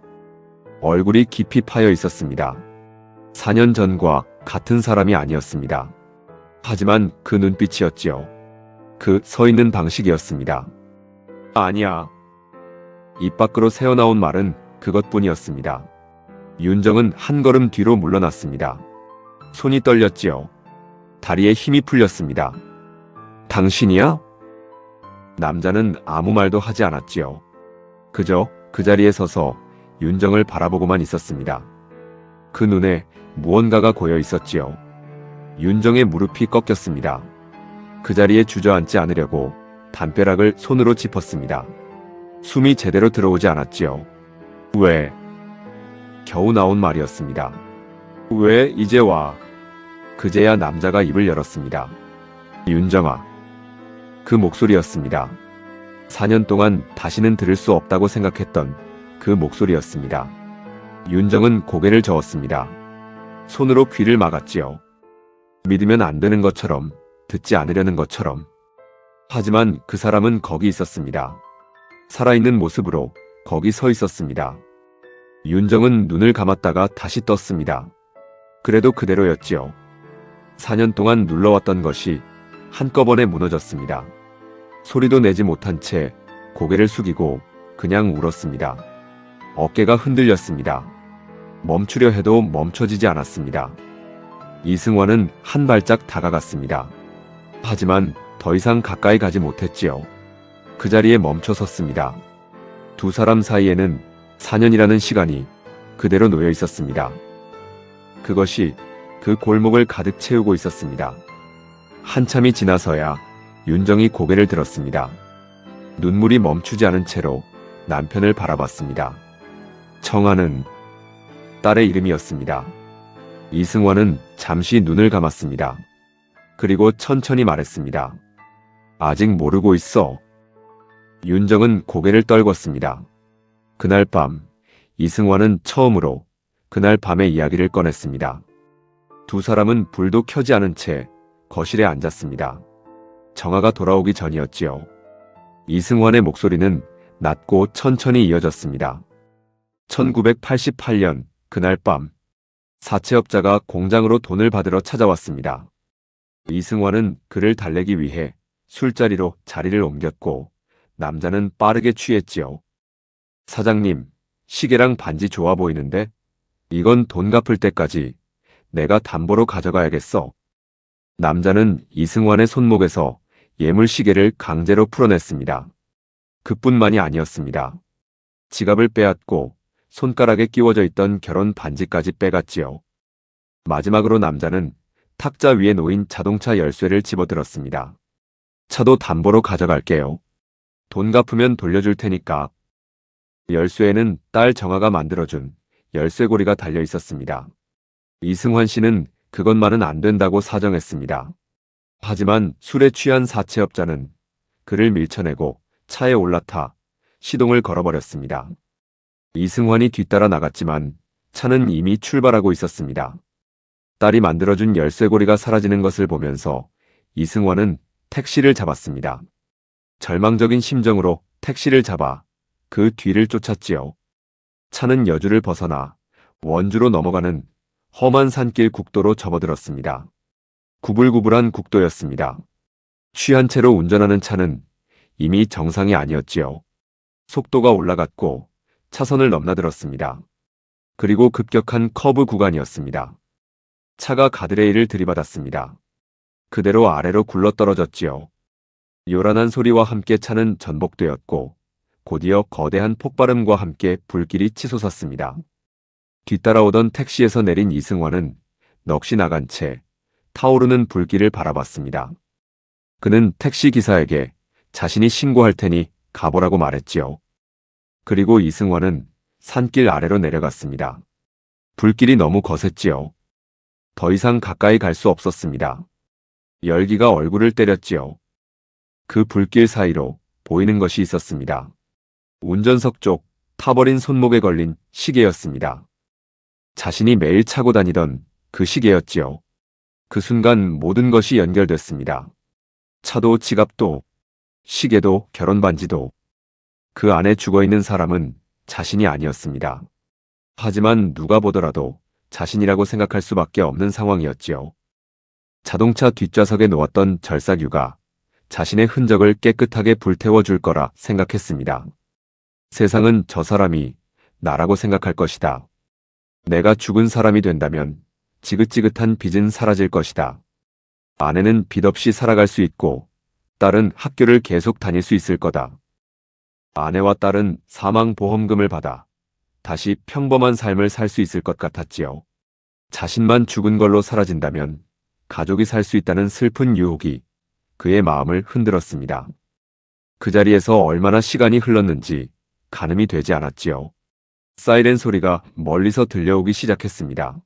얼굴이 깊이 파여 있었습니다. 4년 전과 같은 사람이 아니었습니다. 하지만 그 눈빛이었지요. 그 서 있는 방식이었습니다. 아니야. 입 밖으로 새어나온 말은 그것뿐이었습니다. 윤정은 한 걸음 뒤로 물러났습니다. 손이 떨렸지요. 다리에 힘이 풀렸습니다. 당신이야? 남자는 아무 말도 하지 않았지요. 그저 그 자리에 서서 윤정을 바라보고만 있었습니다. 그 눈에 무언가가 고여 있었지요. 윤정의 무릎이 꺾였습니다. 그 자리에 주저앉지 않으려고 담벼락을 손으로 짚었습니다. 숨이 제대로 들어오지 않았지요. 왜? 겨우 나온 말이었습니다. 왜 이제 와? 그제야 남자가 입을 열었습니다. 윤정아. 그 목소리였습니다. 4년 동안 다시는 들을 수 없다고 생각했던 그 목소리였습니다. 윤정은 고개를 저었습니다. 손으로 귀를 막았지요. 믿으면 안 되는 것처럼, 듣지 않으려는 것처럼. 하지만 그 사람은 거기 있었습니다. 살아있는 모습으로 거기 서 있었습니다. 윤정은 눈을 감았다가 다시 떴습니다. 그래도 그대로였지요. 4년 동안 눌러왔던 것이 한꺼번에 무너졌습니다. 소리도 내지 못한 채 고개를 숙이고 그냥 울었습니다. 어깨가 흔들렸습니다. 멈추려 해도 멈춰지지 않았습니다. 이승환은 한 발짝 다가갔습니다. 하지만 더 이상 가까이 가지 못했지요. 그 자리에 멈춰 섰습니다. 두 사람 사이에는 4년이라는 시간이 그대로 놓여 있었습니다. 그것이 그 골목을 가득 채우고 있었습니다. 한참이 지나서야 윤정이 고개를 들었습니다. 눈물이 멈추지 않은 채로 남편을 바라봤습니다. 청아는 딸의 이름이었습니다. 이승환은 잠시 눈을 감았습니다. 그리고 천천히 말했습니다. 아직 모르고 있어. 윤정은 고개를 떨궜습니다. 그날 밤 이승환은 처음으로 그날 밤의 이야기를 꺼냈습니다. 두 사람은 불도 켜지 않은 채 거실에 앉았습니다. 정아가 돌아오기 전이었지요. 이승환의 목소리는 낮고 천천히 이어졌습니다. 1988년 그날 밤 사채업자가 공장으로 돈을 받으러 찾아왔습니다. 이승환은 그를 달래기 위해 술자리로 자리를 옮겼고 남자는 빠르게 취했지요. 사장님, 시계랑 반지 좋아 보이는데 이건 돈 갚을 때까지 내가 담보로 가져가야겠어. 남자는 이승환의 손목에서 예물 시계를 강제로 풀어냈습니다. 그뿐만이 아니었습니다. 지갑을 빼앗고 손가락에 끼워져 있던 결혼 반지까지 빼갔지요. 마지막으로 남자는 탁자 위에 놓인 자동차 열쇠를 집어들었습니다. 차도 담보로 가져갈게요. 돈 갚으면 돌려줄 테니까. 열쇠에는 딸 정아가 만들어준 열쇠고리가 달려 있었습니다. 이승환 씨는 그것만은 안 된다고 사정했습니다. 하지만 술에 취한 사채업자는 그를 밀쳐내고 차에 올라타 시동을 걸어버렸습니다. 이승환이 뒤따라 나갔지만 차는 이미 출발하고 있었습니다. 딸이 만들어준 열쇠고리가 사라지는 것을 보면서 이승환은 택시를 잡았습니다. 절망적인 심정으로 택시를 잡아 그 뒤를 쫓았지요. 차는 여주를 벗어나 원주로 넘어가는 험한 산길 국도로 접어들었습니다. 구불구불한 국도였습니다. 취한 채로 운전하는 차는 이미 정상이 아니었지요. 속도가 올라갔고 차선을 넘나들었습니다. 그리고 급격한 커브 구간이었습니다. 차가 가드레일을 들이받았습니다. 그대로 아래로 굴러떨어졌지요. 요란한 소리와 함께 차는 전복되었고 곧이어 거대한 폭발음과 함께 불길이 치솟았습니다. 뒤따라오던 택시에서 내린 이승환은 넋이 나간 채 타오르는 불길을 바라봤습니다. 그는 택시 기사에게 자신이 신고할 테니 가보라고 말했지요. 그리고 이승환은 산길 아래로 내려갔습니다. 불길이 너무 거셌지요. 더 이상 가까이 갈 수 없었습니다. 열기가 얼굴을 때렸지요. 그 불길 사이로 보이는 것이 있었습니다. 운전석 쪽 타버린 손목에 걸린 시계였습니다. 자신이 매일 차고 다니던 그 시계였지요. 그 순간 모든 것이 연결됐습니다. 차도 지갑도 시계도 결혼반지도. 그 안에 죽어있는 사람은 자신이 아니었습니다. 하지만 누가 보더라도 자신이라고 생각할 수밖에 없는 상황이었지요. 자동차 뒷좌석에 놓았던 절삭유가 자신의 흔적을 깨끗하게 불태워줄 거라 생각했습니다. 세상은 저 사람이 나라고 생각할 것이다. 내가 죽은 사람이 된다면 지긋지긋한 빚은 사라질 것이다. 아내는 빚 없이 살아갈 수 있고 딸은 학교를 계속 다닐 수 있을 거다. 아내와 딸은 사망보험금을 받아 다시 평범한 삶을 살 수 있을 것 같았지요. 자신만 죽은 걸로 사라진다면 가족이 살 수 있다는 슬픈 유혹이 그의 마음을 흔들었습니다. 그 자리에서 얼마나 시간이 흘렀는지 가늠이 되지 않았지요. 사이렌 소리가 멀리서 들려오기 시작했습니다.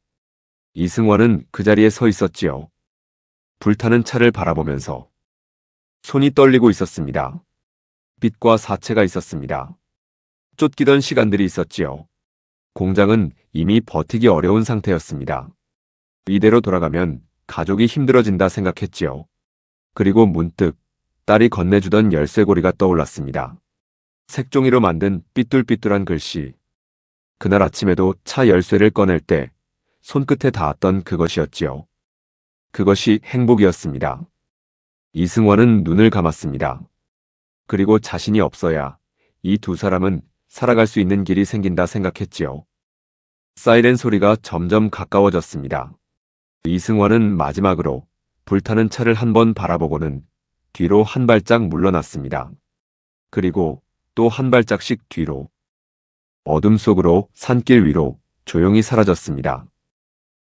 이승환은 그 자리에 서 있었지요. 불타는 차를 바라보면서 손이 떨리고 있었습니다. 빛과 사체가 있었습니다. 쫓기던 시간들이 있었지요. 공장은 이미 버티기 어려운 상태였습니다. 이대로 돌아가면 가족이 힘들어진다 생각했지요. 그리고 문득 딸이 건네주던 열쇠고리가 떠올랐습니다. 색종이로 만든 삐뚤삐뚤한 글씨. 그날 아침에도 차 열쇠를 꺼낼 때 손끝에 닿았던 그것이었지요. 그것이 행복이었습니다. 이승환은 눈을 감았습니다. 그리고 자신이 없어야 이 두 사람은 살아갈 수 있는 길이 생긴다 생각했지요. 사이렌 소리가 점점 가까워졌습니다. 이승환은 마지막으로 불타는 차를 한번 바라보고는 뒤로 한 발짝 물러났습니다. 그리고 또 한 발짝씩 뒤로. 어둠 속으로 산길 위로 조용히 사라졌습니다.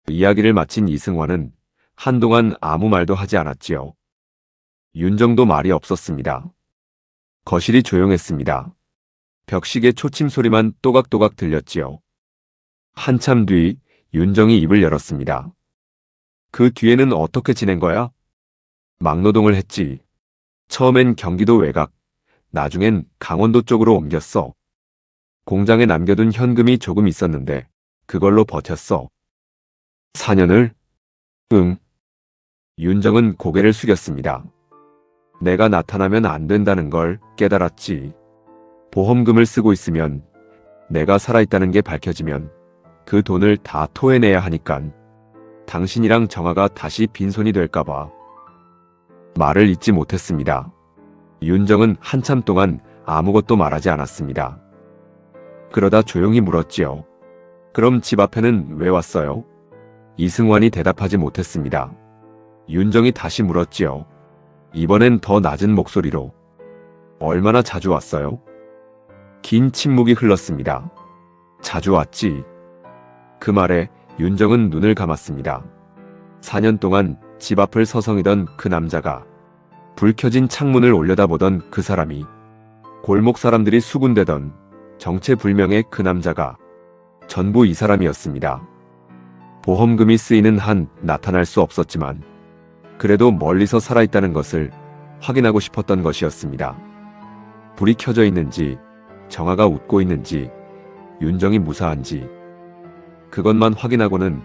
이야기를 마친 이승환은 한동안 아무 말도 하지 않았지요. 윤정도 말이 없었습니다. 거실이 조용했습니다. 벽시계 초침 소리만 또각또각 들렸지요. 한참 뒤 윤정이 입을 열었습니다. 그 뒤에는 어떻게 지낸 거야? 막노동을 했지. 처음엔 경기도 외곽, 나중엔 강원도 쪽으로 옮겼어. 공장에 남겨둔 현금이 조금 있었는데 그걸로 버텼어. 4년을? 응. 윤정은 고개를 숙였습니다. 내가 나타나면 안 된다는 걸 깨달았지. 보험금을 쓰고 있으면 내가 살아있다는 게 밝혀지면 그 돈을 다 토해내야 하니깐 당신이랑 정아가 다시 빈손이 될까봐. 말을 잇지 못했습니다. 윤정은 한참 동안 아무것도 말하지 않았습니다. 그러다 조용히 물었지요. 그럼 집 앞에는 왜 왔어요? 이승환이 대답하지 못했습니다. 윤정이 다시 물었지요. 이번엔 더 낮은 목소리로. 얼마나 자주 왔어요? 긴 침묵이 흘렀습니다. 자주 왔지. 그 말에 윤정은 눈을 감았습니다. 4년 동안 집 앞을 서성이던 그 남자가, 불 켜진 창문을 올려다보던 그 사람이, 골목 사람들이 수군대던 정체불명의 그 남자가 전부 이 사람이었습니다. 보험금이 쓰이는 한 나타날 수 없었지만 그래도 멀리서 살아있다는 것을 확인하고 싶었던 것이었습니다. 불이 켜져 있는지, 정아가 웃고 있는지, 윤정이 무사한지 그것만 확인하고는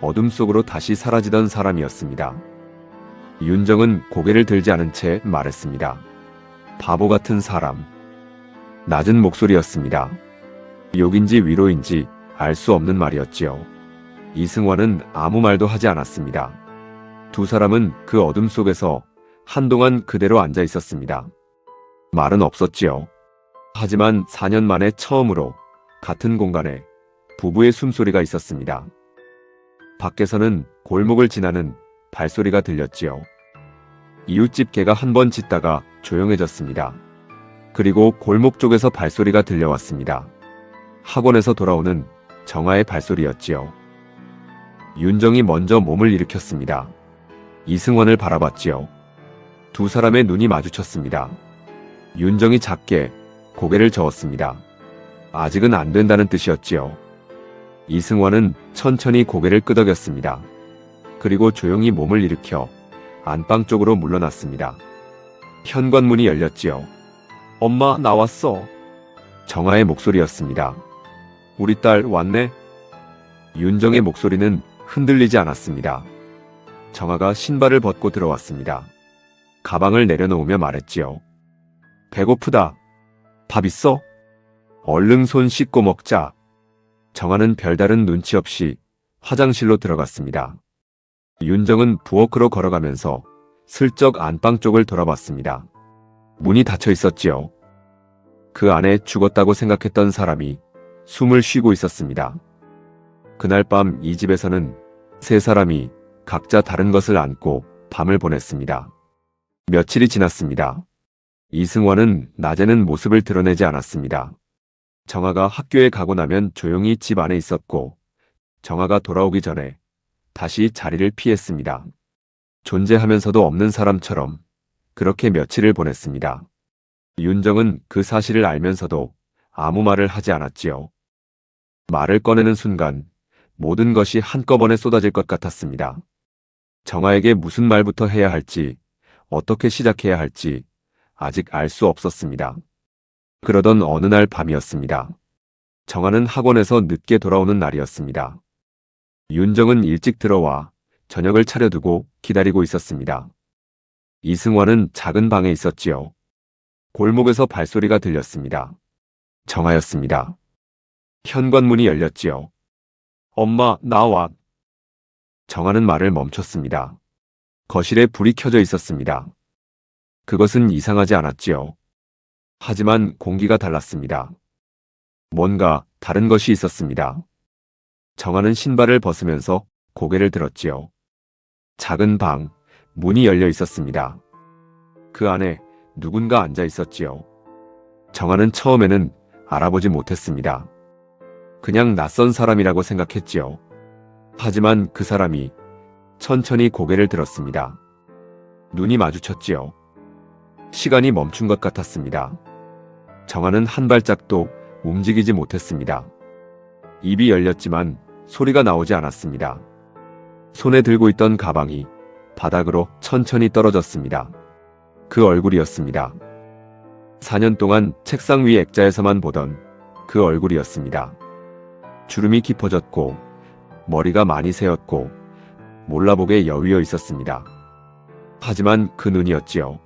어둠 속으로 다시 사라지던 사람이었습니다. 윤정은 고개를 들지 않은 채 말했습니다. 바보 같은 사람. 낮은 목소리였습니다. 욕인지 위로인지 알 수 없는 말이었지요. 이승환은 아무 말도 하지 않았습니다. 두 사람은 그 어둠 속에서 한동안 그대로 앉아 있었습니다. 말은 없었지요. 하지만 4년 만에 처음으로 같은 공간에 부부의 숨소리가 있었습니다. 밖에서는 골목을 지나는 발소리가 들렸지요. 이웃집 개가 한 번 짖다가 조용해졌습니다. 그리고 골목 쪽에서 발소리가 들려왔습니다. 학원에서 돌아오는 정아의 발소리였지요. 윤정이 먼저 몸을 일으켰습니다. 이승환을 바라봤지요. 두 사람의 눈이 마주쳤습니다. 윤정이 작게 고개를 저었습니다. 아직은 안 된다는 뜻이었지요. 이승환은 천천히 고개를 끄덕였습니다. 그리고 조용히 몸을 일으켜 안방 쪽으로 물러났습니다. 현관문이 열렸지요. 엄마, 나왔어. 정아의 목소리였습니다. 우리 딸 왔네? 윤정의 목소리는 흔들리지 않았습니다. 정아가 신발을 벗고 들어왔습니다. 가방을 내려놓으며 말했지요. 배고프다. 밥 있어? 얼른 손 씻고 먹자. 정아는 별다른 눈치 없이 화장실로 들어갔습니다. 윤정은 부엌으로 걸어가면서 슬쩍 안방 쪽을 돌아봤습니다. 문이 닫혀 있었지요. 그 안에 죽었다고 생각했던 사람이 숨을 쉬고 있었습니다. 그날 밤 이 집에서는 세 사람이 각자 다른 것을 안고 밤을 보냈습니다. 며칠이 지났습니다. 이승환은 낮에는 모습을 드러내지 않았습니다. 정아가 학교에 가고 나면 조용히 집 안에 있었고, 정아가 돌아오기 전에 다시 자리를 피했습니다. 존재하면서도 없는 사람처럼 그렇게 며칠을 보냈습니다. 윤정은 그 사실을 알면서도 아무 말을 하지 않았지요. 말을 꺼내는 순간 모든 것이 한꺼번에 쏟아질 것 같았습니다. 정아에게 무슨 말부터 해야 할지, 어떻게 시작해야 할지 아직 알 수 없었습니다. 그러던 어느 날 밤이었습니다. 정아는 학원에서 늦게 돌아오는 날이었습니다. 윤정은 일찍 들어와 저녁을 차려두고 기다리고 있었습니다. 이승환은 작은 방에 있었지요. 골목에서 발소리가 들렸습니다. 정아였습니다. 현관문이 열렸지요. 엄마, 나와. 정아는 말을 멈췄습니다. 거실에 불이 켜져 있었습니다. 그것은 이상하지 않았지요. 하지만 공기가 달랐습니다. 뭔가 다른 것이 있었습니다. 정아는 신발을 벗으면서 고개를 들었지요. 작은 방, 문이 열려 있었습니다. 그 안에 누군가 앉아 있었지요. 정아는 처음에는 알아보지 못했습니다. 그냥 낯선 사람이라고 생각했지요. 하지만 그 사람이 천천히 고개를 들었습니다. 눈이 마주쳤지요. 시간이 멈춘 것 같았습니다. 정아는 한 발짝도 움직이지 못했습니다. 입이 열렸지만 소리가 나오지 않았습니다. 손에 들고 있던 가방이 바닥으로 천천히 떨어졌습니다. 그 얼굴이었습니다. 4년 동안 책상 위 액자에서만 보던 그 얼굴이었습니다. 주름이 깊어졌고 머리가 많이 새었고 몰라보게 여위어 있었습니다. 하지만 그 눈이었지요.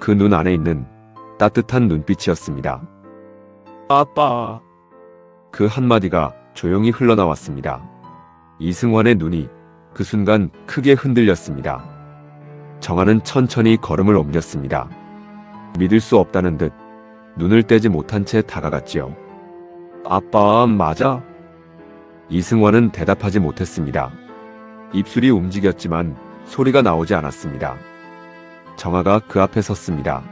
그 눈 안에 있는 따뜻한 눈빛이었습니다. 아빠. 그 한마디가 조용히 흘러나왔습니다. 이승환의 눈이 그 순간 크게 흔들렸습니다. 정아는 천천히 걸음을 옮겼습니다. 믿을 수 없다는 듯 눈을 떼지 못한 채 다가갔지요. 아빠, 맞아? 이승환은 대답하지 못했습니다. 입술이 움직였지만 소리가 나오지 않았습니다. 정아가 그 앞에 섰습니다.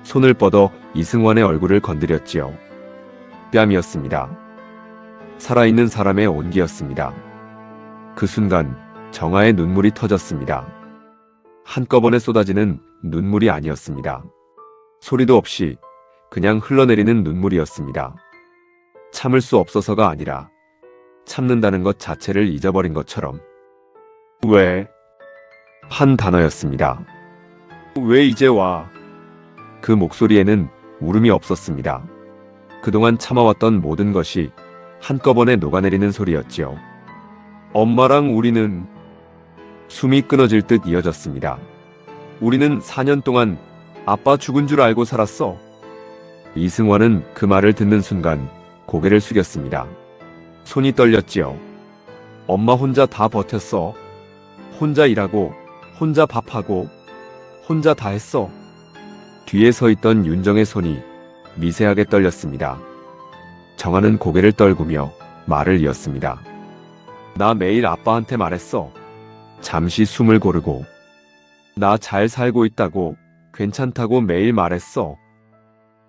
손을 뻗어 이승환의 얼굴을 건드렸지요. 뺨이었습니다. 살아있는 사람의 온기였습니다. 그 순간 정아의 눈물이 터졌습니다. 한꺼번에 쏟아지는 눈물이 아니었습니다. 소리도 없이 그냥 흘러내리는 눈물이었습니다. 참을 수 없어서가 아니라 참는다는 것 자체를 잊어버린 것처럼. 왜? 한 단어였습니다. 왜 이제 와? 그 목소리에는 울음이 없었습니다. 그동안 참아왔던 모든 것이 한꺼번에 녹아내리는 소리였지요. 엄마랑 우리는 숨이 끊어질 듯 이어졌습니다. 우리는 4년 동안 아빠 죽은 줄 알고 살았어. 이승환은 그 말을 듣는 순간 고개를 숙였습니다. 손이 떨렸지요. 엄마 혼자 다 버텼어. 혼자 일하고, 혼자 밥하고, 혼자 다 했어. 뒤에 서 있던 윤정의 손이 미세하게 떨렸습니다. 정아는 고개를 떨구며 말을 이었습니다. 나 매일 아빠한테 말했어. 잠시 숨을 고르고. 나 잘 살고 있다고, 괜찮다고 매일 말했어.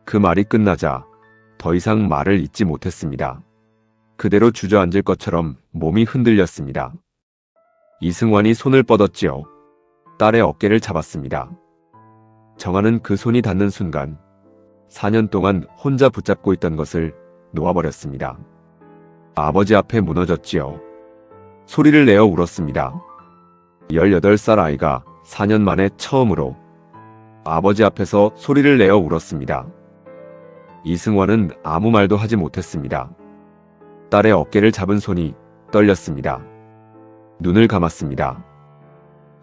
그 말이 끝나자 더 이상 말을 잇지 못했습니다. 그대로 주저앉을 것처럼 몸이 흔들렸습니다. 이승환이 손을 뻗었지요. 딸의 어깨를 잡았습니다. 정아는 그 손이 닿는 순간 4년 동안 혼자 붙잡고 있던 것을 놓아버렸습니다. 아버지 앞에 무너졌지요. 소리를 내어 울었습니다. 18살 아이가 4년 만에 처음으로 아버지 앞에서 소리를 내어 울었습니다. 이승환은 아무 말도 하지 못했습니다. 딸의 어깨를 잡은 손이 떨렸습니다. 눈을 감았습니다.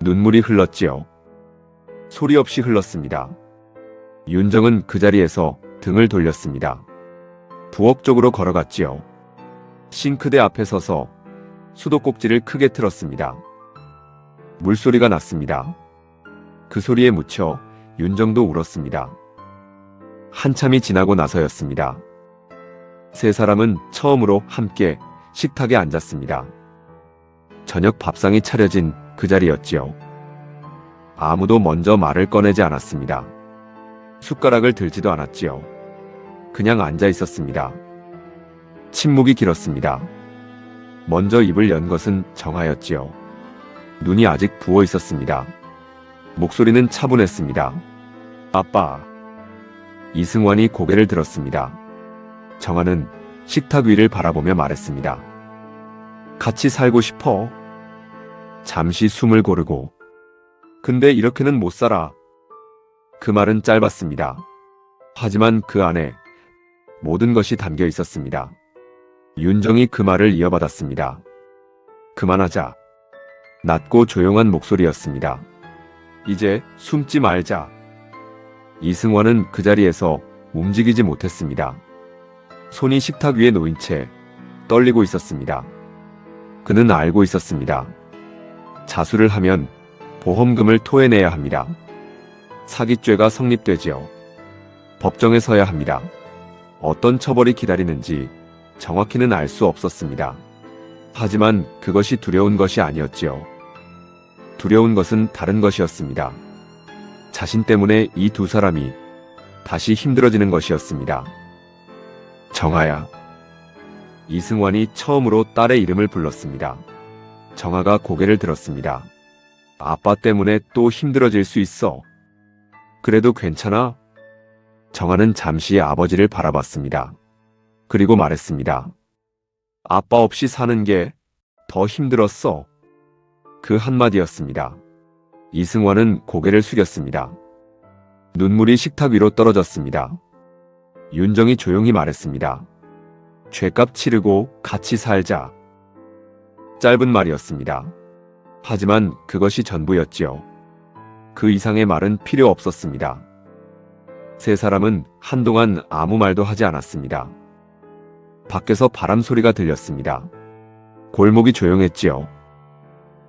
눈물이 흘렀지요. 소리 없이 흘렀습니다. 윤정은 그 자리에서 등을 돌렸습니다. 부엌 쪽으로 걸어갔지요. 싱크대 앞에 서서 수도꼭지를 크게 틀었습니다. 물소리가 났습니다. 그 소리에 묻혀 윤정도 울었습니다. 한참이 지나고 나서였습니다. 세 사람은 처음으로 함께 식탁에 앉았습니다. 저녁 밥상이 차려진 그 자리였지요. 아무도 먼저 말을 꺼내지 않았습니다. 숟가락을 들지도 않았지요. 그냥 앉아 있었습니다. 침묵이 길었습니다. 먼저 입을 연 것은 정하였지요. 눈이 아직 부어 있었습니다. 목소리는 차분했습니다. 아빠. 이승환이 고개를 들었습니다. 정하는 식탁 위를 바라보며 말했습니다. 같이 살고 싶어. 잠시 숨을 고르고. 근데 이렇게는 못 살아. 그 말은 짧았습니다. 하지만 그 안에 모든 것이 담겨 있었습니다. 윤정이 그 말을 이어받았습니다. 그만하자. 낮고 조용한 목소리였습니다. 이제 숨지 말자. 이승환은 그 자리에서 움직이지 못했습니다. 손이 식탁 위에 놓인 채 떨리고 있었습니다. 그는 알고 있었습니다. 자수를 하면 보험금을 토해내야 합니다. 사기죄가 성립되지요. 법정에 서야 합니다. 어떤 처벌이 기다리는지 정확히는 알 수 없었습니다. 하지만 그것이 두려운 것이 아니었지요. 두려운 것은 다른 것이었습니다. 자신 때문에 이 두 사람이 다시 힘들어지는 것이었습니다. 정아야. 이승환이 처음으로 딸의 이름을 불렀습니다. 정아가 고개를 들었습니다. 아빠 때문에 또 힘들어질 수 있어. 그래도 괜찮아? 정아는 잠시 아버지를 바라봤습니다. 그리고 말했습니다. 아빠 없이 사는 게 더 힘들었어. 그 한마디였습니다. 이승환은 고개를 숙였습니다. 눈물이 식탁 위로 떨어졌습니다. 윤정이 조용히 말했습니다. 죗값 치르고 같이 살자. 짧은 말이었습니다. 하지만 그것이 전부였지요. 그 이상의 말은 필요 없었습니다. 세 사람은 한동안 아무 말도 하지 않았습니다. 밖에서 바람 소리가 들렸습니다. 골목이 조용했지요.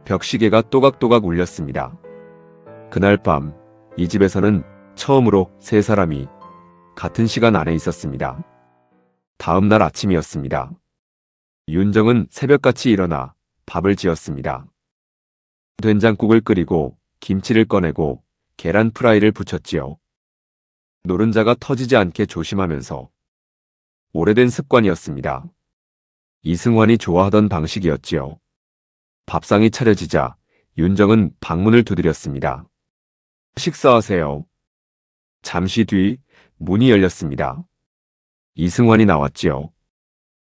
벽시계가 또각또각 울렸습니다. 그날 밤 이 집에서는 처음으로 세 사람이 같은 시간 안에 있었습니다. 다음 날 아침이었습니다. 윤정은 새벽같이 일어나 밥을 지었습니다. 된장국을 끓이고 김치를 꺼내고 계란 프라이를 부쳤지요. 노른자가 터지지 않게 조심하면서. 오래된 습관이었습니다. 이승환이 좋아하던 방식이었지요. 밥상이 차려지자 윤정은 방문을 두드렸습니다. 식사하세요. 잠시 뒤 문이 열렸습니다. 이승환이 나왔지요.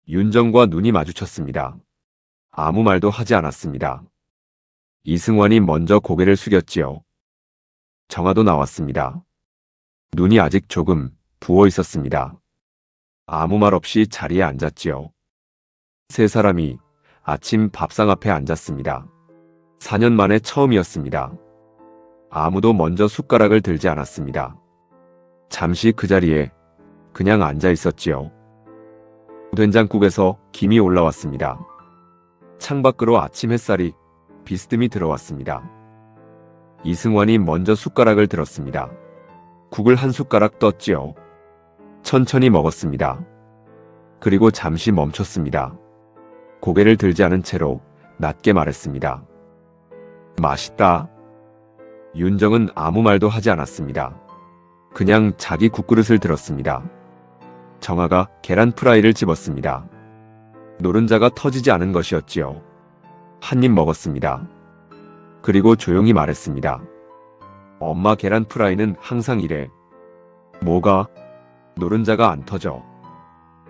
윤정과 눈이 마주쳤습니다. 아무 말도 하지 않았습니다. 이승환이 먼저 고개를 숙였지요. 정아도 나왔습니다. 눈이 아직 조금 부어 있었습니다. 아무 말 없이 자리에 앉았지요. 세 사람이 아침 밥상 앞에 앉았습니다. 4년 만에 처음이었습니다. 아무도 먼저 숟가락을 들지 않았습니다. 잠시 그 자리에 그냥 앉아 있었지요. 된장국에서 김이 올라왔습니다. 창밖으로 아침 햇살이 비스듬히 들어왔습니다. 이승환이 먼저 숟가락을 들었습니다. 국을 한 숟가락 떴지요. 천천히 먹었습니다. 그리고 잠시 멈췄습니다. 고개를 들지 않은 채로 낮게 말했습니다. 맛있다. 윤정은 아무 말도 하지 않았습니다. 그냥 자기 국그릇을 들었습니다. 정아가 계란 프라이를 집었습니다. 노른자가 터지지 않은 것이었지요. 한 입 먹었습니다. 그리고 조용히 말했습니다. 엄마 계란 프라이는 항상 이래. 뭐가? 노른자가 안 터져.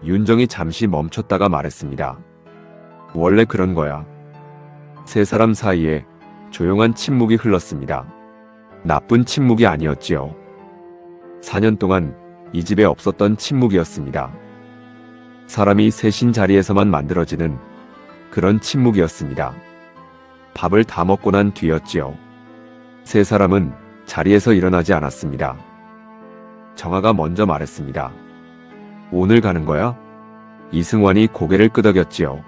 윤정이 잠시 멈췄다가 말했습니다. 원래 그런 거야. 세 사람 사이에 조용한 침묵이 흘렀습니다. 나쁜 침묵이 아니었지요. 4년 동안 이 집에 없었던 침묵이었습니다. 사람이 셋인 자리에서만 만들어지는 그런 침묵이었습니다. 밥을 다 먹고 난 뒤였지요. 세 사람은 자리에서 일어나지 않았습니다. 정아가 먼저 말했습니다. 오늘 가는 거야? 이승환이 고개를 끄덕였지요.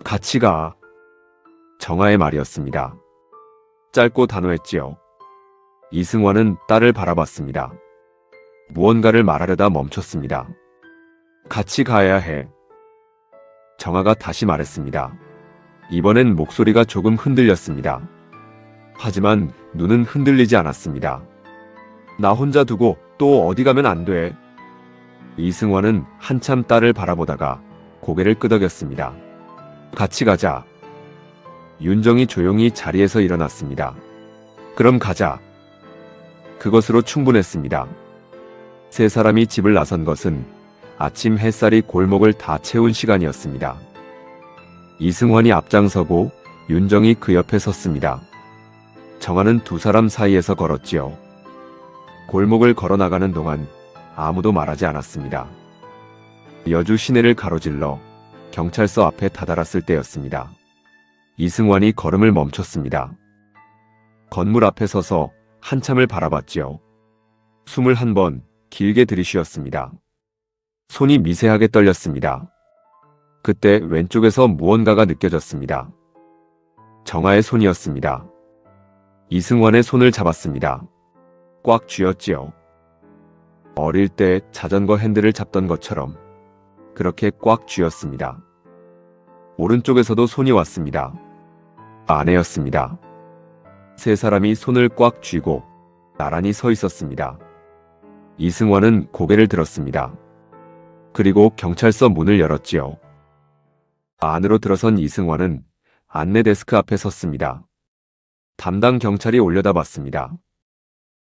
같이 가. 정아의 말이었습니다. 짧고 단호했지요. 이승환은 딸을 바라봤습니다. 무언가를 말하려다 멈췄습니다. 같이 가야 해. 정아가 다시 말했습니다. 이번엔 목소리가 조금 흔들렸습니다. 하지만 눈은 흔들리지 않았습니다. 나 혼자 두고 또 어디 가면 안 돼. 이승환은 한참 딸을 바라보다가 고개를 끄덕였습니다. 같이 가자. 윤정이 조용히 자리에서 일어났습니다. 그럼 가자. 그것으로 충분했습니다. 세 사람이 집을 나선 것은 아침 햇살이 골목을 다 채운 시간이었습니다. 이승환이 앞장서고 윤정이 그 옆에 섰습니다. 정아는 두 사람 사이에서 걸었지요. 골목을 걸어나가는 동안 아무도 말하지 않았습니다. 여주 시내를 가로질러 경찰서 앞에 다다랐을 때였습니다. 이승환이 걸음을 멈췄습니다. 건물 앞에 서서 한참을 바라봤지요. 숨을 한 번 길게 들이쉬었습니다. 손이 미세하게 떨렸습니다. 그때 왼쪽에서 무언가가 느껴졌습니다. 정아의 손이었습니다. 이승환의 손을 잡았습니다. 꽉 쥐었지요. 어릴 때 자전거 핸들을 잡던 것처럼 그렇게 꽉 쥐었습니다. 오른쪽에서도 손이 왔습니다. 아내였습니다. 세 사람이 손을 꽉 쥐고 나란히 서 있었습니다. 이승환은 고개를 들었습니다. 그리고 경찰서 문을 열었지요. 안으로 들어선 이승환은 안내 데스크 앞에 섰습니다. 담당 경찰이 올려다봤습니다.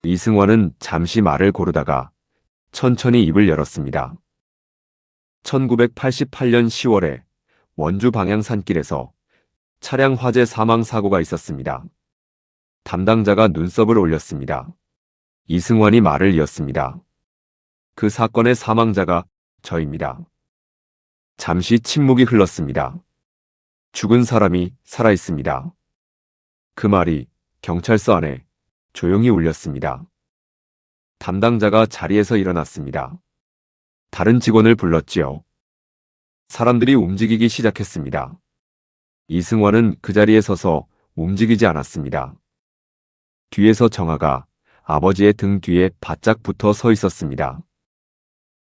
이승환은 잠시 말을 고르다가 천천히 입을 열었습니다. 1988년 10월에 원주 방향 산길에서 차량 화재 사망 사고가 있었습니다. 담당자가 눈썹을 올렸습니다. 이승환이 말을 이었습니다. 그 사건의 사망자가 저입니다. 잠시 침묵이 흘렀습니다. 죽은 사람이 살아있습니다. 그 말이 경찰서 안에 조용히 울렸습니다. 담당자가 자리에서 일어났습니다. 다른 직원을 불렀지요. 사람들이 움직이기 시작했습니다. 이승환은 그 자리에 서서 움직이지 않았습니다. 뒤에서 정아가 아버지의 등 뒤에 바짝 붙어 서 있었습니다.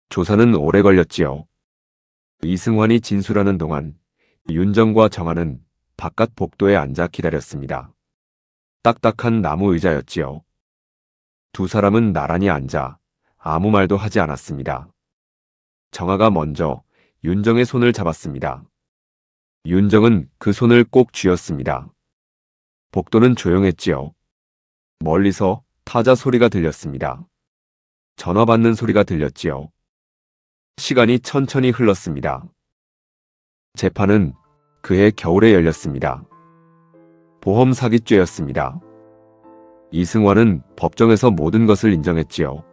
조사는 오래 걸렸지요. 이승환이 진술하는 동안 윤정과 정아는 바깥 복도에 앉아 기다렸습니다. 딱딱한 나무 의자였지요. 두 사람은 나란히 앉아 아무 말도 하지 않았습니다. 정아가 먼저 윤정의 손을 잡았습니다. 윤정은 그 손을 꼭 쥐었습니다. 복도는 조용했지요. 멀리서 타자 소리가 들렸습니다. 전화 받는 소리가 들렸지요. 시간이 천천히 흘렀습니다. 재판은 그해 겨울에 열렸습니다. 보험 사기죄였습니다. 이승환은 법정에서 모든 것을 인정했지요.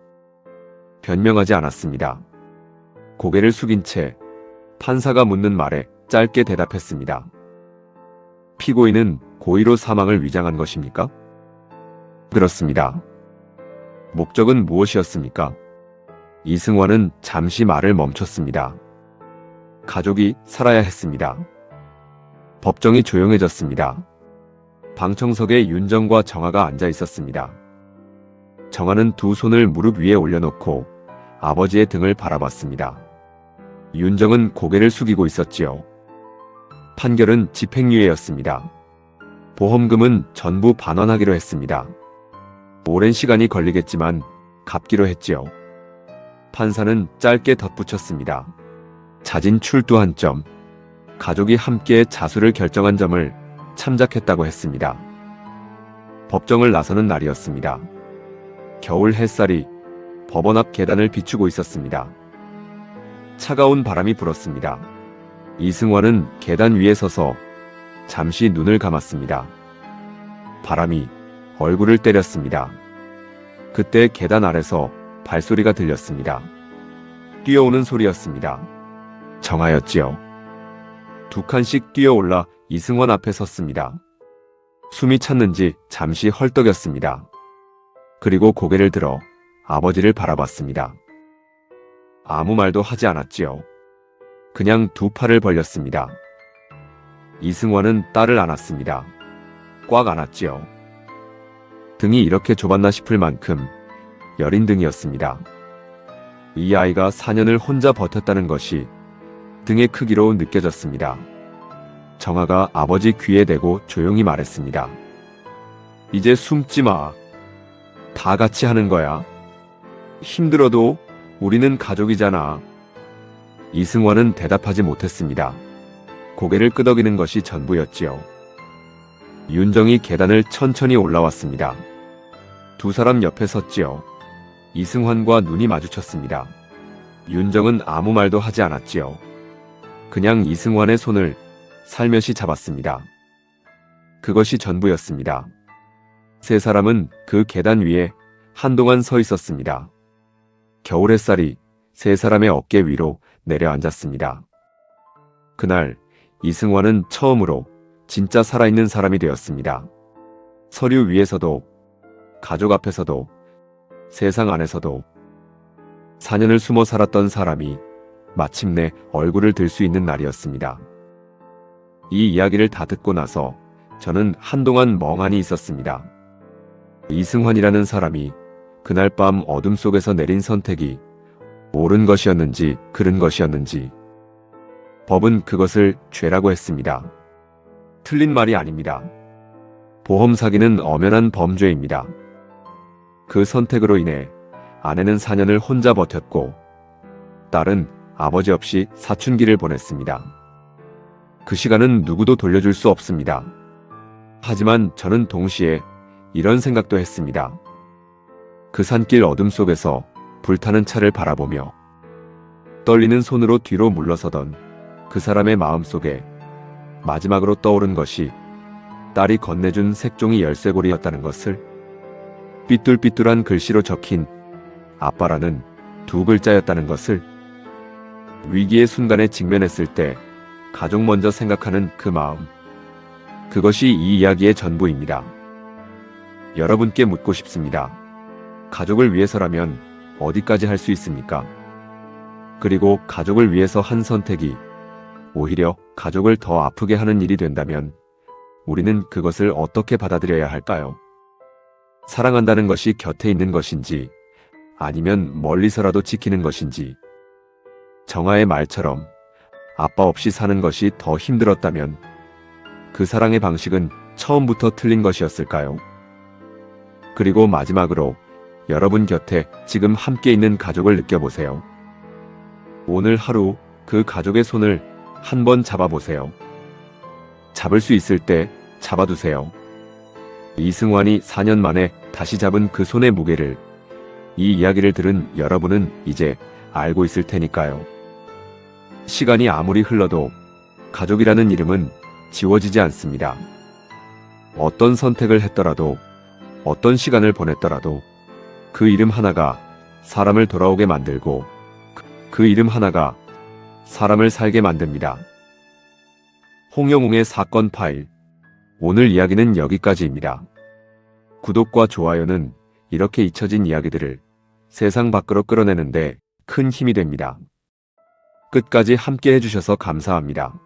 변명하지 않았습니다. 고개를 숙인 채 판사가 묻는 말에 짧게 대답했습니다. 피고인은 고의로 사망을 위장한 것입니까? 그렇습니다. 목적은 무엇이었습니까? 이승환은 잠시 말을 멈췄습니다. 가족이 살아야 했습니다. 법정이 조용해졌습니다. 방청석에 윤정과 정아가 앉아 있었습니다. 정아는 두 손을 무릎 위에 올려놓고 아버지의 등을 바라봤습니다. 윤정은 고개를 숙이고 있었지요. 판결은 집행유예였습니다. 보험금은 전부 반환하기로 했습니다. 오랜 시간이 걸리겠지만 갚기로 했지요. 판사는 짧게 덧붙였습니다. 자진 출두한 점, 가족이 함께 자수를 결정한 점을 참작했다고 했습니다. 법정을 나서는 날이었습니다. 겨울 햇살이 법원 앞 계단을 비추고 있었습니다. 차가운 바람이 불었습니다. 이승환은 계단 위에 서서 잠시 눈을 감았습니다. 바람이 얼굴을 때렸습니다. 그때 계단 아래서 발소리가 들렸습니다. 뛰어오는 소리였습니다. 정아였지요. 두 칸씩 뛰어올라 이승환 앞에 섰습니다. 숨이 찼는지 잠시 헐떡였습니다. 그리고 고개를 들어 아버지를 바라봤습니다. 아무 말도 하지 않았지요. 그냥 두 팔을 벌렸습니다. 이승환은 딸을 안았습니다. 꽉 안았지요. 등이 이렇게 좁았나 싶을 만큼 여린 등이었습니다. 이 아이가 4년을 혼자 버텼다는 것이 등의 크기로 느껴졌습니다. 정아가 아버지 귀에 대고 조용히 말했습니다. 이제 숨지 마. 다 같이 하는 거야. 힘들어도 우리는 가족이잖아. 이승환은 대답하지 못했습니다. 고개를 끄덕이는 것이 전부였지요. 윤정이 계단을 천천히 올라왔습니다. 두 사람 옆에 섰지요. 이승환과 눈이 마주쳤습니다. 윤정은 아무 말도 하지 않았지요. 그냥 이승환의 손을 살며시 잡았습니다. 그것이 전부였습니다. 세 사람은 그 계단 위에 한동안 서 있었습니다. 겨울 햇살이 세 사람의 어깨 위로 내려앉았습니다. 그날 이승환은 처음으로 진짜 살아있는 사람이 되었습니다. 서류 위에서도, 가족 앞에서도, 세상 안에서도 4년을 숨어 살았던 사람이 마침내 얼굴을 들 수 있는 날이었습니다. 이 이야기를 다 듣고 나서 저는 한동안 멍하니 있었습니다. 이승환이라는 사람이 그날 밤 어둠 속에서 내린 선택이 옳은 것이었는지 그른 것이었는지, 법은 그것을 죄라고 했습니다. 틀린 말이 아닙니다. 보험 사기는 엄연한 범죄입니다. 그 선택으로 인해 아내는 4년을 혼자 버텼고 딸은 아버지 없이 사춘기를 보냈습니다. 그 시간은 누구도 돌려줄 수 없습니다. 하지만 저는 동시에 이런 생각도 했습니다. 그 산길 어둠 속에서 불타는 차를 바라보며 떨리는 손으로 뒤로 물러서던 그 사람의 마음속에 마지막으로 떠오른 것이 딸이 건네준 색종이 열쇠고리였다는 것을, 삐뚤삐뚤한 글씨로 적힌 아빠라는 두 글자였다는 것을, 위기의 순간에 직면했을 때 가족 먼저 생각하는 그 마음, 그것이 이 이야기의 전부입니다. 여러분께 묻고 싶습니다. 가족을 위해서라면 어디까지 할 수 있습니까? 그리고 가족을 위해서 한 선택이 오히려 가족을 더 아프게 하는 일이 된다면 우리는 그것을 어떻게 받아들여야 할까요? 사랑한다는 것이 곁에 있는 것인지 아니면 멀리서라도 지키는 것인지, 정아의 말처럼 아빠 없이 사는 것이 더 힘들었다면 그 사랑의 방식은 처음부터 틀린 것이었을까요? 그리고 마지막으로 여러분 곁에 지금 함께 있는 가족을 느껴보세요. 오늘 하루 그 가족의 손을 한번 잡아보세요. 잡을 수 있을 때 잡아두세요. 이승환이 4년 만에 다시 잡은 그 손의 무게를 이 이야기를 들은 여러분은 이제 알고 있을 테니까요. 시간이 아무리 흘러도 가족이라는 이름은 지워지지 않습니다. 어떤 선택을 했더라도, 어떤 시간을 보냈더라도 그 이름 하나가 사람을 돌아오게 만들고 그 이름 하나가 사람을 살게 만듭니다. 홍영웅의 사건 파일. 오늘 이야기는 여기까지입니다. 구독과 좋아요는 이렇게 잊혀진 이야기들을 세상 밖으로 끌어내는데 큰 힘이 됩니다. 끝까지 함께 해주셔서 감사합니다.